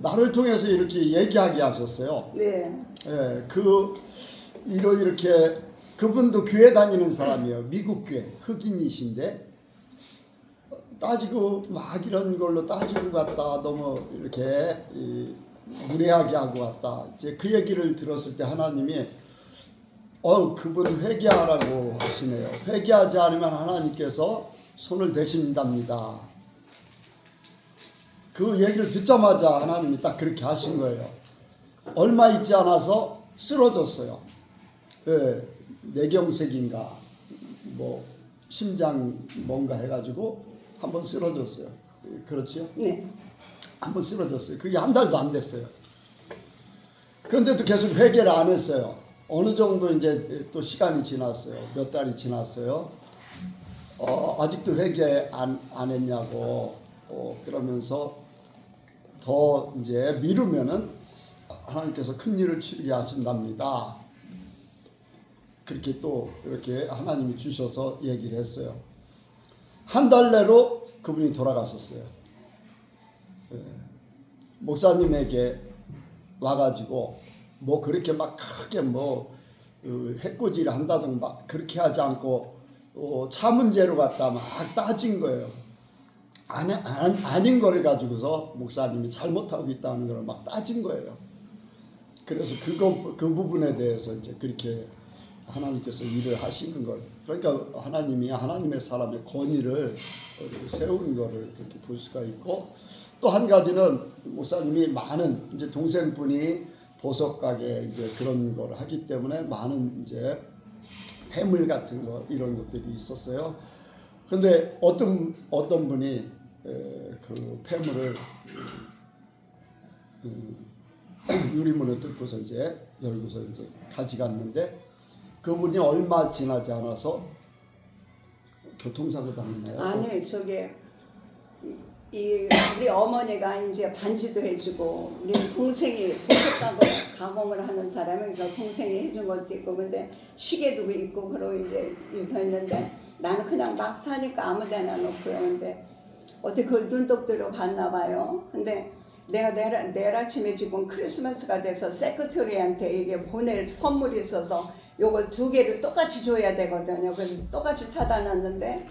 [SPEAKER 1] 나를 통해서 이렇게 얘기하게 하셨어요.
[SPEAKER 3] 네.
[SPEAKER 1] 예, 이렇게 그분도 교회 다니는 사람이에요. 미국 교회 흑인이신데 따지고 막 이런 걸로 따지고 갔다 너무 이렇게 무례하게 하고 갔다. 이제 그 얘기를 들었을 때 하나님이 그분 회개하라고 하시네요. 회개하지 않으면 하나님께서 손을 대신답니다. 그 얘기를 듣자마자 하나님이 딱 그렇게 하신 거예요. 얼마 있지 않아서 쓰러졌어요. 예, 뇌경색인가 뭐 심장 뭔가 해가지고 한번 쓰러졌어요. 그렇지요?
[SPEAKER 3] 네.
[SPEAKER 1] 한번 쓰러졌어요. 그게 한 달도 안 됐어요. 그런데도 계속 회개를 안 했어요. 어느 정도 이제 또 시간이 지났어요. 몇 달이 지났어요. 아직도 회개 안 했냐고 그러면서 더 이제 미루면은 하나님께서 큰 일을 치르게 하신답니다. 그렇게 또 이렇게 하나님이 주셔서 얘기를 했어요. 한 달 내로 그분이 돌아가셨어요. 예. 목사님에게 와가지고 뭐 그렇게 막 크게 뭐 해코지를 한다든가 막 그렇게 하지 않고 차 문제로 갖다 막 따진 거예요. 아닌 거를 가지고서 목사님이 잘못하고 있다는 걸 막 따진 거예요. 그래서 그 부분에 대해서 이제 그렇게 하나님께서 일을 하시는 걸, 그러니까 하나님이 하나님의 사람의 권위를 세우는 거를 그렇게 볼 수가 있고, 또 한 가지는 목사님이 많은 이제 동생분이 보석 가게 이제 그런 걸 하기 때문에 많은 이제 폐물 같은 거 이런 것들이 있었어요. 그런데 어떤 분이 그 폐물을 유리문을 뚫고서 이제 열고서 이제 가져갔는데 그분이 얼마 지나지 않아서 교통사고 당했나요?
[SPEAKER 3] 아니 우리 어머니가 이제 반지도 해주고 우리 동생이 보석 가공을 하는 사람에서 동생이 해준 것도 있고 근데 시계도 있고 그러고 이제 이렇게 했는데 나는 그냥 막 사니까 아무데나 놓고요. 근데 어떻게 그걸 눈독들로 봤나 봐요. 근데 내가 내일 아침에 지금 크리스마스가 돼서 세크터리한테 이게 보낼 선물이 있어서 요걸 2개를 똑같이 줘야 되거든요. 그래서 똑같이 사다 놨는데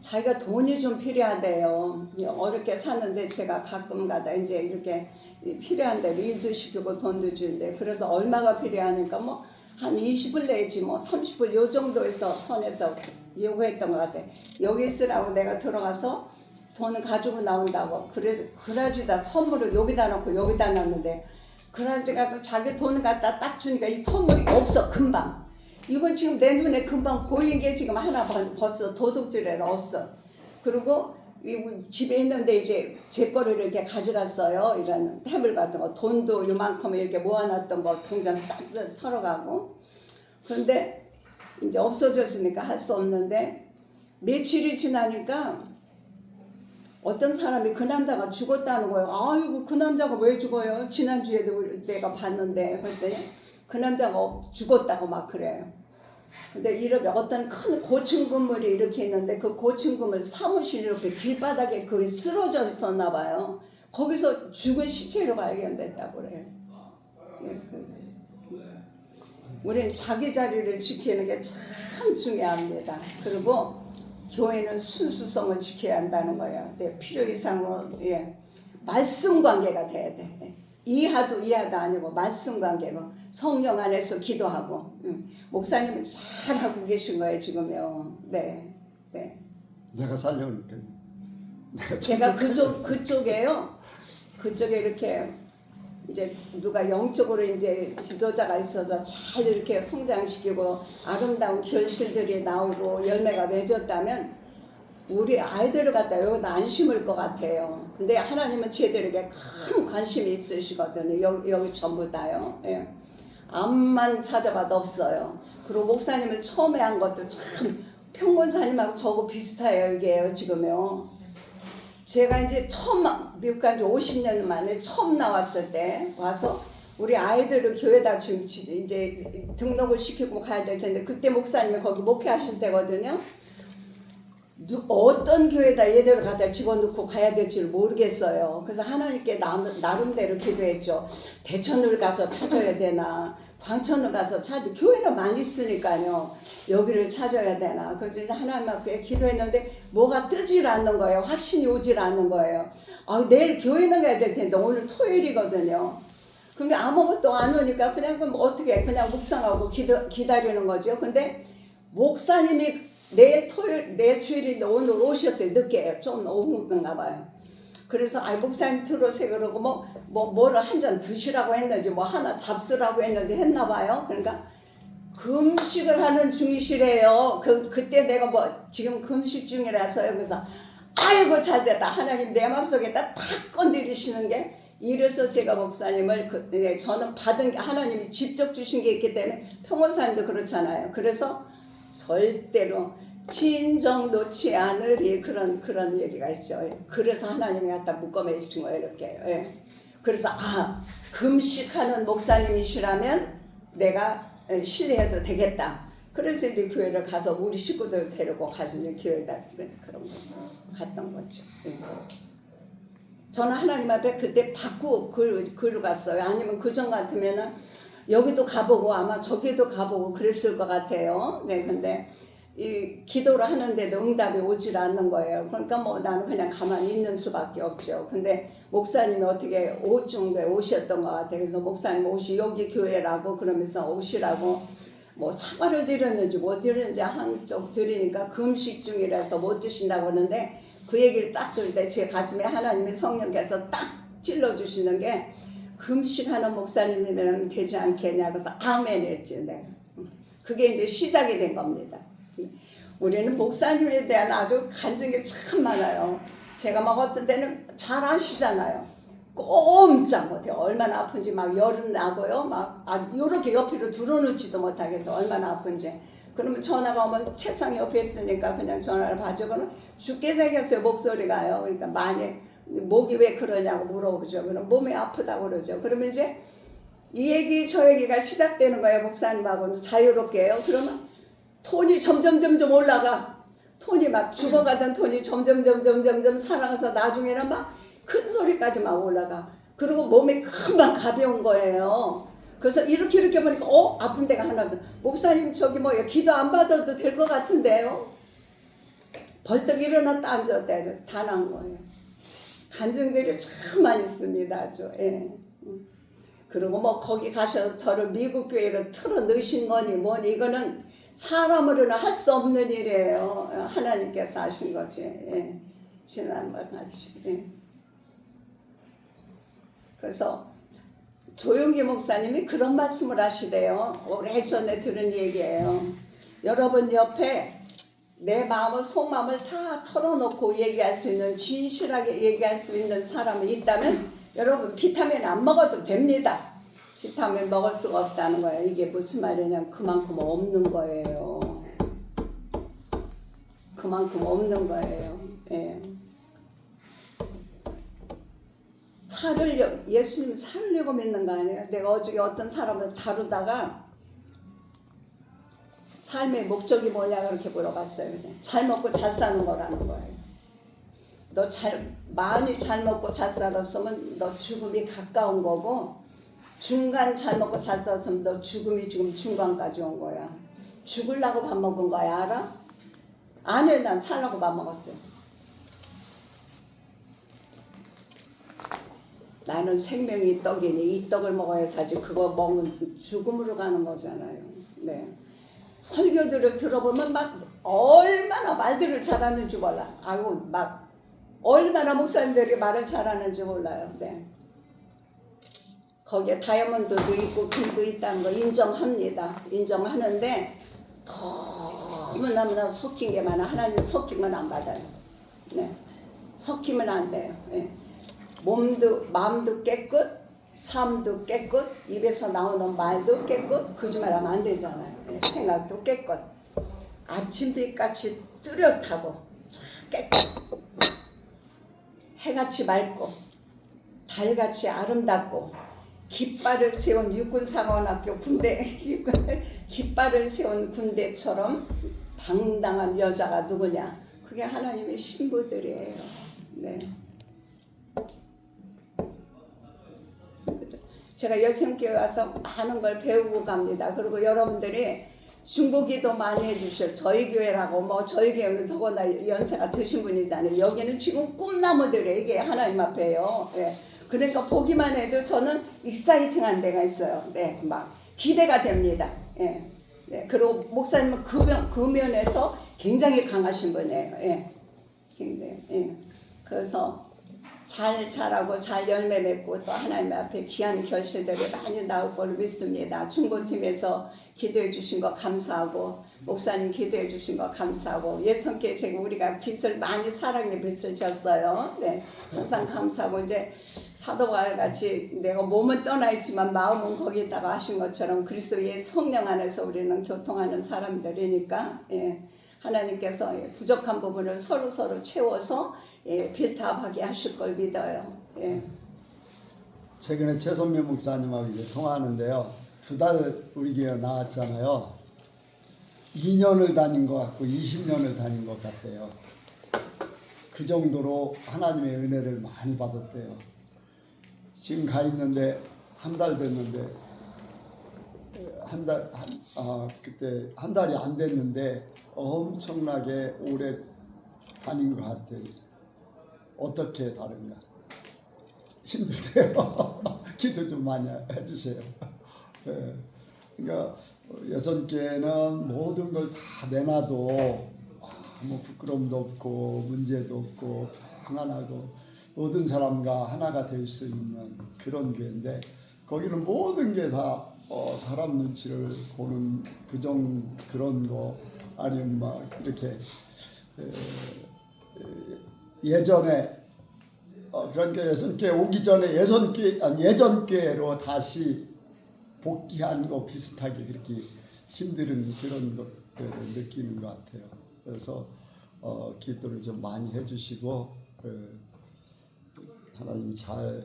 [SPEAKER 3] 자기가 돈이 좀 필요하대요. 어렵게 사는데 제가 가끔 가다 이제 이렇게 필요한데 일도 시키고 돈도 주는데 그래서 얼마가 필요하니까 뭐 한 20불 내지 뭐 30불 요 정도에서 선에서 요구했던 것 같아. 여기 있으라고 내가 들어가서 돈을 가지고 나온다고. 그래가지고 선물을 여기다 놓고 여기다 놨는데 그래가지고 자기 돈을 갖다 딱 주니까 이 선물이 없어 금방. 이건 지금 내 눈에 금방 보인 게 지금 하나 벌써 도둑질에는 없어. 그리고 집에 있는데 이제 제 거를 이렇게 가져갔어요. 이런 폐물 같은 거. 돈도 요만큼 이렇게 모아놨던 거 통장 싹 털어가고. 그런데 이제 없어졌으니까 할 수 없는데 며칠이 지나니까 어떤 사람이 그 남자가 죽었다는 거예요. 아이고 그 남자가 왜 죽어요? 지난주에도 내가 봤는데 그랬더니 그 남자가 죽었다고 막 그래요. 근데 이렇게 어떤 큰 고층 건물이 이렇게 있는데 그 고층 건물 사무실 이렇게 길바닥에 거기 쓰러져 있었나 봐요. 거기서 죽은 시체로 발견됐다고 그래요. 우리는 자기 자리를 지키는 게 참 중요합니다. 그리고 교회는 순수성을 지켜야 한다는 거예요. 내 필요 이상으로 말씀 관계가 돼야 돼. 이하도 아니고 말씀 관계로 성령 안에서 기도하고 목사님은 잘 하고 계신 거예요 지금요. 네, 네.
[SPEAKER 1] 내가 살려니까.
[SPEAKER 3] 제가 그쪽에요. 그쪽에 이렇게 이제 누가 영적으로 이제 지도자가 있어서 잘 이렇게 성장시키고 아름다운 결실들이 나오고 열매가 맺었다면 우리 아이들을 갖다 여기다 안 심을 것 같아요. 근데 하나님은 쟤들에게 큰 관심이 있으시거든요. 여기 전부 다요. 예. 암만 찾아봐도 없어요. 그리고 목사님은 처음에 한 것도 참 평권사님하고 저거 비슷해요. 이게요 지금요. 제가 이제 처음 미국 간 지 50년 만에 처음 나왔을 때 와서 우리 아이들을 교회다 지금 이제 등록을 시키고 가야 될 텐데 그때 목사님이 거기 목회하실 때거든요. 어떤 교회다 얘들을 갖다 집어넣고 가야 될지를 모르겠어요. 그래서 하나님께 나름대로 기도했죠. 대천을 가서 찾아야 되나 광천을 가서 교회는 많이 있으니까요. 여기를 찾아야 되나. 그래서 이제 하나님 앞에 기도했는데 뭐가 뜨질 않는 거예요. 확신이 오질 않는 거예요. 내일 교회는 가야 될 텐데 오늘 토요일이거든요. 근데 아무것도 안 오니까 그냥 어떻게 그냥 묵상하고 기다리는 거죠. 근데 목사님이 내일 주일인데 오늘 오셨어요. 늦게 좀 오후인가 봐요. 그래서 목사님 들어오세요 그러고 뭐를 한 잔 드시라고 했는지 뭐 하나 잡수라고 했는지 했나 봐요. 그러니까 금식을 하는 중이시래요. 그때 내가 지금 금식 중이라서요. 그래서 아이고 잘됐다. 하나님 내 마음속에다 탁 건드리시는 게 이래서 제가 목사님을 저는 받은 게 하나님이 직접 주신 게 있기 때문에 평원사님도 그렇잖아요. 그래서 절대로 진정 놓지 않으리 그런 얘기가 있죠. 그래서 하나님이 갖다 묶어매 주신 거예요. 이렇게. 예. 그래서 금식하는 목사님이시라면 내가 신뢰해도 되겠다. 그래서 이제 교회를 가서 우리 식구들 데리고 가서 이제 교회다 그런 거 갔던 거죠. 예. 저는 하나님 앞에 그때 받고 글을 갔어요. 아니면 그전 같으면은 여기도 가보고 아마 저기도 가보고 그랬을 것 같아요. 네, 근데 이 기도를 하는데도 응답이 오질 않는 거예요. 그러니까 나는 그냥 가만히 있는 수밖에 없죠. 근데 목사님이 어떻게 5 정도에 오셨던 것 같아요. 그래서 목사님 여기 교회라고 그러면서 오시라고 사과를 드렸는지 못 드렸는지 한쪽 드리니까 금식 중이라서 못 드신다고 하는데 그 얘기를 딱 들을 때 제 가슴에 하나님의 성령께서 딱 찔러주시는 게 금식하는 목사님이면 되지 않겠냐. 그래서 아멘 했지. 네. 그게 이제 시작이 된 겁니다. 우리는 목사님에 대한 아주 간증이 참 많아요. 제가 어떤 때는 잘 아시잖아요. 꼼짝 못해요. 얼마나 아픈지 열은 나고요. 요렇게 옆으로 들어놓지도 못하겠어. 얼마나 아픈지. 그러면 전화가 오면 책상 옆에 있으니까 그냥 전화를 받으면 죽게 생겼어요. 목소리가요. 그러니까 많이 목이 왜 그러냐고 물어보죠. 그럼 몸이 아프다고 그러죠. 그러면 이제 이 얘기 저 얘기가 시작되는 거예요. 목사님하고는 자유롭게요. 그러면 톤이 점점 올라가. 톤이 죽어가던 톤이 점점 살아가서 나중에는 큰 소리까지 올라가. 그리고 몸이 금방 가벼운 거예요. 그래서 이렇게 보니까 아픈 데가 하나도. 목사님 저기 기도 안 받아도 될 것 같은데요. 벌떡 일어났다 앉았다 다 난 거예요. 간증들이 참 많이 있습니다. 아주. 예. 그리고 거기 가셔서 저를 미국 교회로 틀어 넣으신 거니 이거는 사람으로는 할 수 없는 일이에요. 하나님께서 하신 거지. 예. 지난번 하시. 예. 그래서 조용기 목사님이 그런 말씀을 하시대요. 오래전에 들은 얘기예요. 여러분 옆에 내 마음을 속마음을 다 털어놓고 얘기할 수 있는 진실하게 얘기할 수 있는 사람이 있다면 여러분 비타민 안 먹어도 됩니다. 비타민 먹을 수가 없다는 거예요. 이게 무슨 말이냐면 그만큼 없는 거예요. 그만큼 없는 거예요. 예. 예수님 살으려고 믿는 거 아니에요? 내가 어저께 어떤 사람을 다루다가 삶의 목적이 뭐냐 그렇게 물어봤어요. 잘 먹고 잘 사는 거라는 거예요. 너 많이 잘 먹고 잘 살았으면 너 죽음이 가까운 거고 중간 잘 먹고 잘 살았으면 너 죽음이 지금 중간까지 온 거야. 죽으려고 밥 먹은 거야 알아? 아니요 난 살려고 밥 먹었어요. 나는 생명이 떡이니 이 떡을 먹어야 사지. 그거 먹으면 죽음으로 가는 거잖아요. 네. 설교들을 들어보면 막 얼마나 말들을 잘하는지 몰라. 아이고 막 얼마나 목사님들이 말을 잘하는지 몰라요. 네. 거기에 다이아몬드도 있고 금도 있다는 거 인정합니다. 인정하는데 너무너무나 섞인 게 많아. 하나님 섞이면 안 받아요. 네. 섞이면 안 돼요. 네. 몸도 마음도 깨끗, 삶도 깨끗, 입에서 나오는 말도 깨끗, 거짓말하면 안 되잖아요. 네. 생각도 깨끗, 아침빛같이 뚜렷하고 깨끗, 해같이 맑고 달같이 아름답고 깃발을 세운 육군사관학교 군대 깃발을 세운 군대처럼 당당한 여자가 누구냐? 그게 하나님의 신부들이에요. 네. 제가 여성교회 와서 많은 걸 배우고 갑니다. 그리고 여러분들이 중보기도 많이 해주셔요. 저희 교회라고 뭐 저희 교회는 더구나 연세가 드신 분이잖아요. 여기는 지금 꿈나무들이에요. 이게 하나님 앞에요. 네. 그러니까 보기만 해도 저는 익사이팅한 데가 있어요. 네, 막 기대가 됩니다. 예. 네. 그리고 목사님은 그 면에서 굉장히 강하신 분이에요. 예. 굉장히. 예. 그래서 잘 자라고 잘 열매 맺고 또 하나님 앞에 귀한 결실들이 많이 나올 걸로 믿습니다. 중보팀에서 기도해 주신 거 감사하고 목사님 기도해 주신 거 감사하고 예선께 제가 우리가 빚을 많이 사랑의 빚을 졌어요. 네, 항상 감사하고 이제 사도바울 같이 내가 몸은 떠나 있지만 마음은 거기다가 하신 것처럼 그리스도의 성령 안에서 우리는 교통하는 사람들이니까 예, 하나님께서 부족한 부분을 서로 채워서 예, 빌답하게 하실 걸 믿어요. 예.
[SPEAKER 1] 최근에 최선미 목사님하고 이제 통화하는데요. 2달 우리 교회 나왔잖아요. 2년을 다닌 것 같고 20년을 다닌 것 같대요. 그 정도로 하나님의 은혜를 많이 받았대요. 지금 가 있는데 한 달 됐는데 그때 한 달이 안 됐는데 엄청나게 오래 다닌 것 같아요. 어떻게 다른가? 힘들대요. 기도 좀 많이 해주세요. 예. 그러니까 여선교회는 모든 걸 다 내놔도 아무 부끄러움도 없고 문제도 없고 평안하고 모든 사람과 하나가 될 수 있는 그런 교회인데 거기는 모든 게 다 사람 눈치를 보는 그런 거 아니면 막 이렇게 예전에 그러니까 여선교회 오기 전에 예전교회로 다시 복귀한 거 비슷하게 그렇게 힘든 그런 것들을 느끼는 것 같아요. 그래서 기도를 좀 많이 해주시고 하나님 잘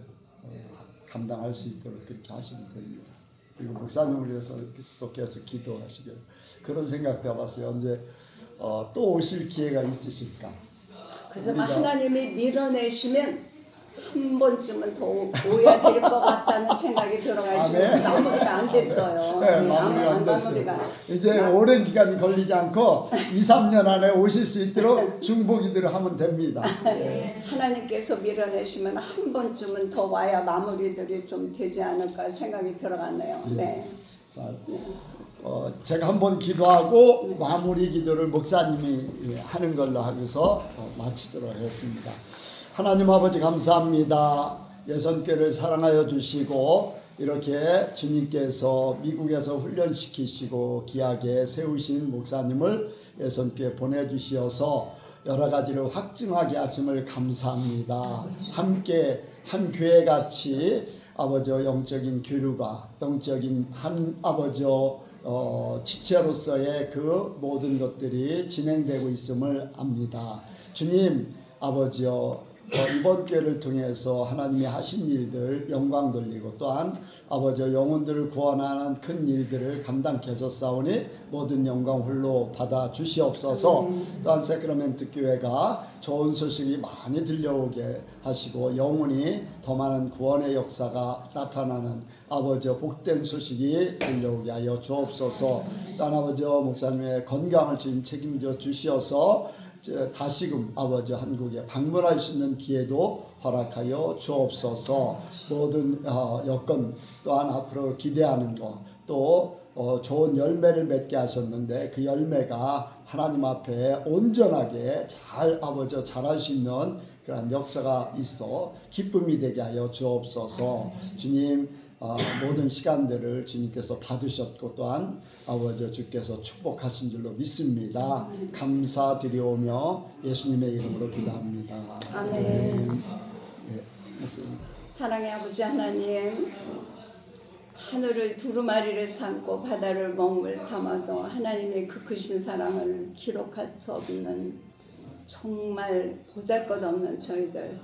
[SPEAKER 1] 감당할 수 있도록 그렇게 하시면 됩니다. 그리고 목사님을 위해서 또 계속 기도하시길 그런 생각도 해봤어요. 언제 또 오실 기회가 있으실까?
[SPEAKER 3] 그래서 하나님이 밀어내시면 한 번쯤은 더 오야 될 것 같다는 생각이 들어가지고
[SPEAKER 1] 네.
[SPEAKER 3] 마무리가 안 됐어요.
[SPEAKER 1] 네, 마무리가 안 됐어요. 이제 오랜 기간이 걸리지 않고 2-3년 안에 오실 수 있도록 중보기도를 하면 됩니다.
[SPEAKER 3] 네. 하나님께서 밀어내시면 한 번쯤은 더 와야 마무리들이 좀 되지 않을까 생각이 들어갔네요. 네.
[SPEAKER 1] 자, 제가 한번 기도하고 마무리 기도를 목사님이 하는 걸로 하고서 마치도록 하겠습니다. 하나님 아버지 감사합니다. 여선교회를 사랑하여 주시고 이렇게 주님께서 미국에서 훈련시키시고 귀하게 세우신 목사님을 여선교회에 보내주시어서 여러 가지를 확증하게 하심을 감사합니다. 함께 한 교회같이 아버지 영적인 교류가 영적인 한 아버지 지체로서의 그 모든 것들이 진행되고 있음을 압니다. 주님 아버지여 이번 교회를 통해서 하나님이 하신 일들 영광 돌리고 또한 아버지 영혼들을 구원하는 큰 일들을 감당케 하셨사오니 모든 영광 홀로 받아 주시옵소서. 또한 세크라멘트 교회가 좋은 소식이 많이 들려오게 하시고 영혼이 더 많은 구원의 역사가 나타나는 아버지 복된 소식이 들려오게 하여 주옵소서. 또한 아버지 목사님의 건강을 주님 책임져 주시어서 다시금 아버지 한국에 방문할 수 있는 기회도 허락하여 주옵소서. 모든 여건 또한 앞으로 기대하는 또 좋은 열매를 맺게 하셨는데 그 열매가 하나님 앞에 온전하게 잘 아버지 자랄 수 있는 그런 역사가 있어 기쁨이 되게 하여 주옵소서. 주님 모든 시간들을 주님께서 받으셨고 또한 아버지 주께서 축복하신 줄로 믿습니다. 감사드리오며 예수님의 이름으로 기도합니다.
[SPEAKER 3] 아멘.
[SPEAKER 1] 네,
[SPEAKER 3] 사랑의 아버지 하나님, 하늘을 두루마리를 삼고 바다를 먹물 삼아도 하나님의 그 크신 사랑을 기록할 수 없는 정말 보잘것없는 저희들,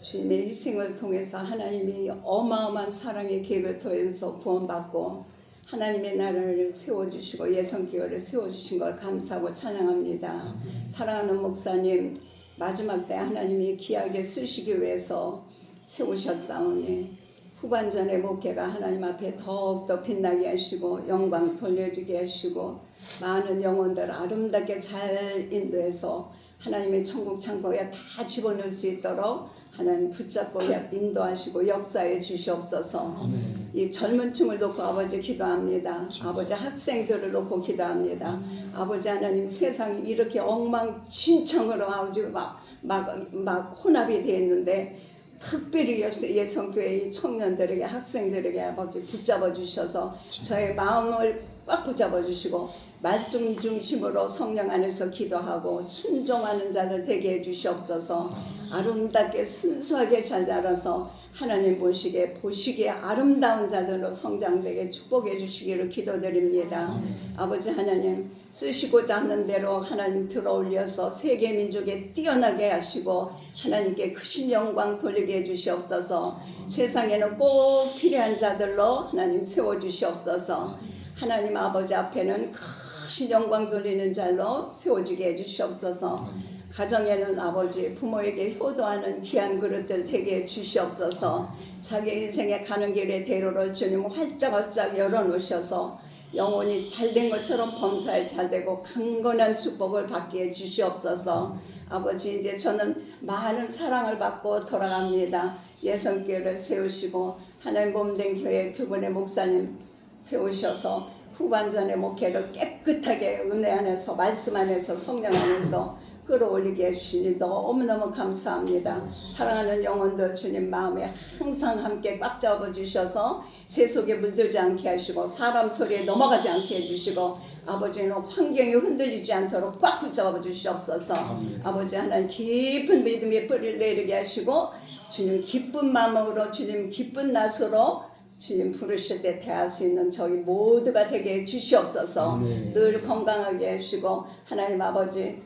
[SPEAKER 3] 주님의 희생을 통해서 하나님이 어마어마한 사랑의 계획을 통해서 구원받고 하나님의 나라를 세워주시고 예성교회를 세워주신 걸 감사하고 찬양합니다. 사랑하는 목사님, 마지막 때 하나님이 귀하게 쓰시기 위해서 세우셨사오니 후반전의 목회가 하나님 앞에 더욱더 빛나게 하시고 영광 돌려주게 하시고 많은 영혼들 아름답게 잘 인도해서 하나님의 천국 창고에 다 집어넣을 수 있도록 하나님 붙잡고 인도하시고 역사해 주시옵소서.
[SPEAKER 1] 아멘.
[SPEAKER 3] 이 젊은 층을 놓고 아버지 기도합니다. 아버지 학생들을 놓고 기도합니다. 아버지 하나님, 세상이 이렇게 엉망진창으로 아버지 막 혼합이 되어 있는데 특별히 예성교회 청년들에게 학생들에게 아버지 붙잡아 주셔서 저의 마음을 꽉 붙잡아 주시고 말씀 중심으로 성령 안에서 기도하고 순종하는 자들 되게 해 주시옵소서. 아름답게 순수하게 잘 자라서 하나님 보시기에 아름다운 자들로 성장되게 축복해 주시기를 기도드립니다. 아버지 하나님, 쓰시고자 하는 대로 하나님 들어올려서 세계 민족에 뛰어나게 하시고 하나님께 크신 영광 돌리게 해 주시옵소서. 세상에는 꼭 필요한 자들로 하나님 세워주시옵소서. 하나님 아버지 앞에는 크신 영광 돌리는 자로 세워주게 해주시옵소서. 가정에는 아버지 부모에게 효도하는 귀한 그릇들 되게 해주시옵소서. 자기 인생에 가는 길의 대로를 주님 활짝활짝 열어놓으셔서 영혼이 잘된 것처럼 범사에 잘되고 강건한 축복을 받게 해주시옵소서. 아버지, 이제 저는 많은 사랑을 받고 돌아갑니다. 예성교회를 세우시고 하나님 몸된 교회 두 분의 목사님 세우셔서 후반전의 목회를 깨끗하게 은혜 안에서 말씀 안에서 성령 안에서 끌어올리게 해주시니 너무너무 감사합니다. 사랑하는 영혼들 주님 마음에 항상 함께 꽉 잡아주셔서 세속에 물들지 않게 하시고 사람 소리에 넘어가지 않게 해주시고 아버지는 환경이 흔들리지 않도록 꽉 붙잡아 주시옵소서. 아버지 하나님 깊은 믿음의 뿌리를 내리게 하시고 주님 기쁜 마음으로 주님 기쁜 낯으로 주님 부르실 때 대할 수 있는 저희 모두가 되게 해주시옵소서.
[SPEAKER 1] 아멘.
[SPEAKER 3] 늘 건강하게 하시고 하나님 아버지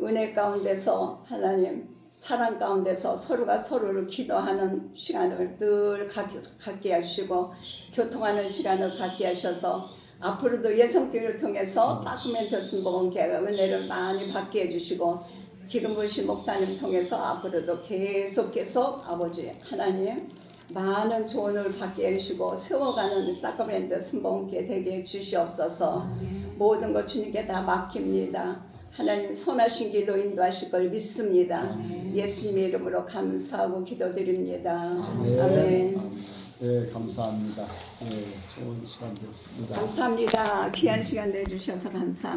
[SPEAKER 3] 은혜 가운데서 하나님 사랑 가운데서 서로가 서로를 기도하는 시간을 늘 갖게 하시고 교통하는 시간을 갖게 하셔서 앞으로도 예성교회를 통해서 사크멘트 순복음교회가 은혜를 많이 받게 해주시고 기름 부으신 목사님 통해서 앞으로도 계속 아버지 하나님 많은 조언을 받게 해주시고 세워가는 사크멘트 순복음교회 되게 해주시옵소서. 모든 것 주님께 다 맡깁니다. 하나님 선하신 길로 인도하실 걸 믿습니다. 예수님의 이름으로 감사하고 기도드립니다. 아멘.
[SPEAKER 1] 네, 감사합니다. 네, 좋은 시간 됐습니다.
[SPEAKER 3] 감사합니다. 귀한 시간 내주셔서 감사합니다.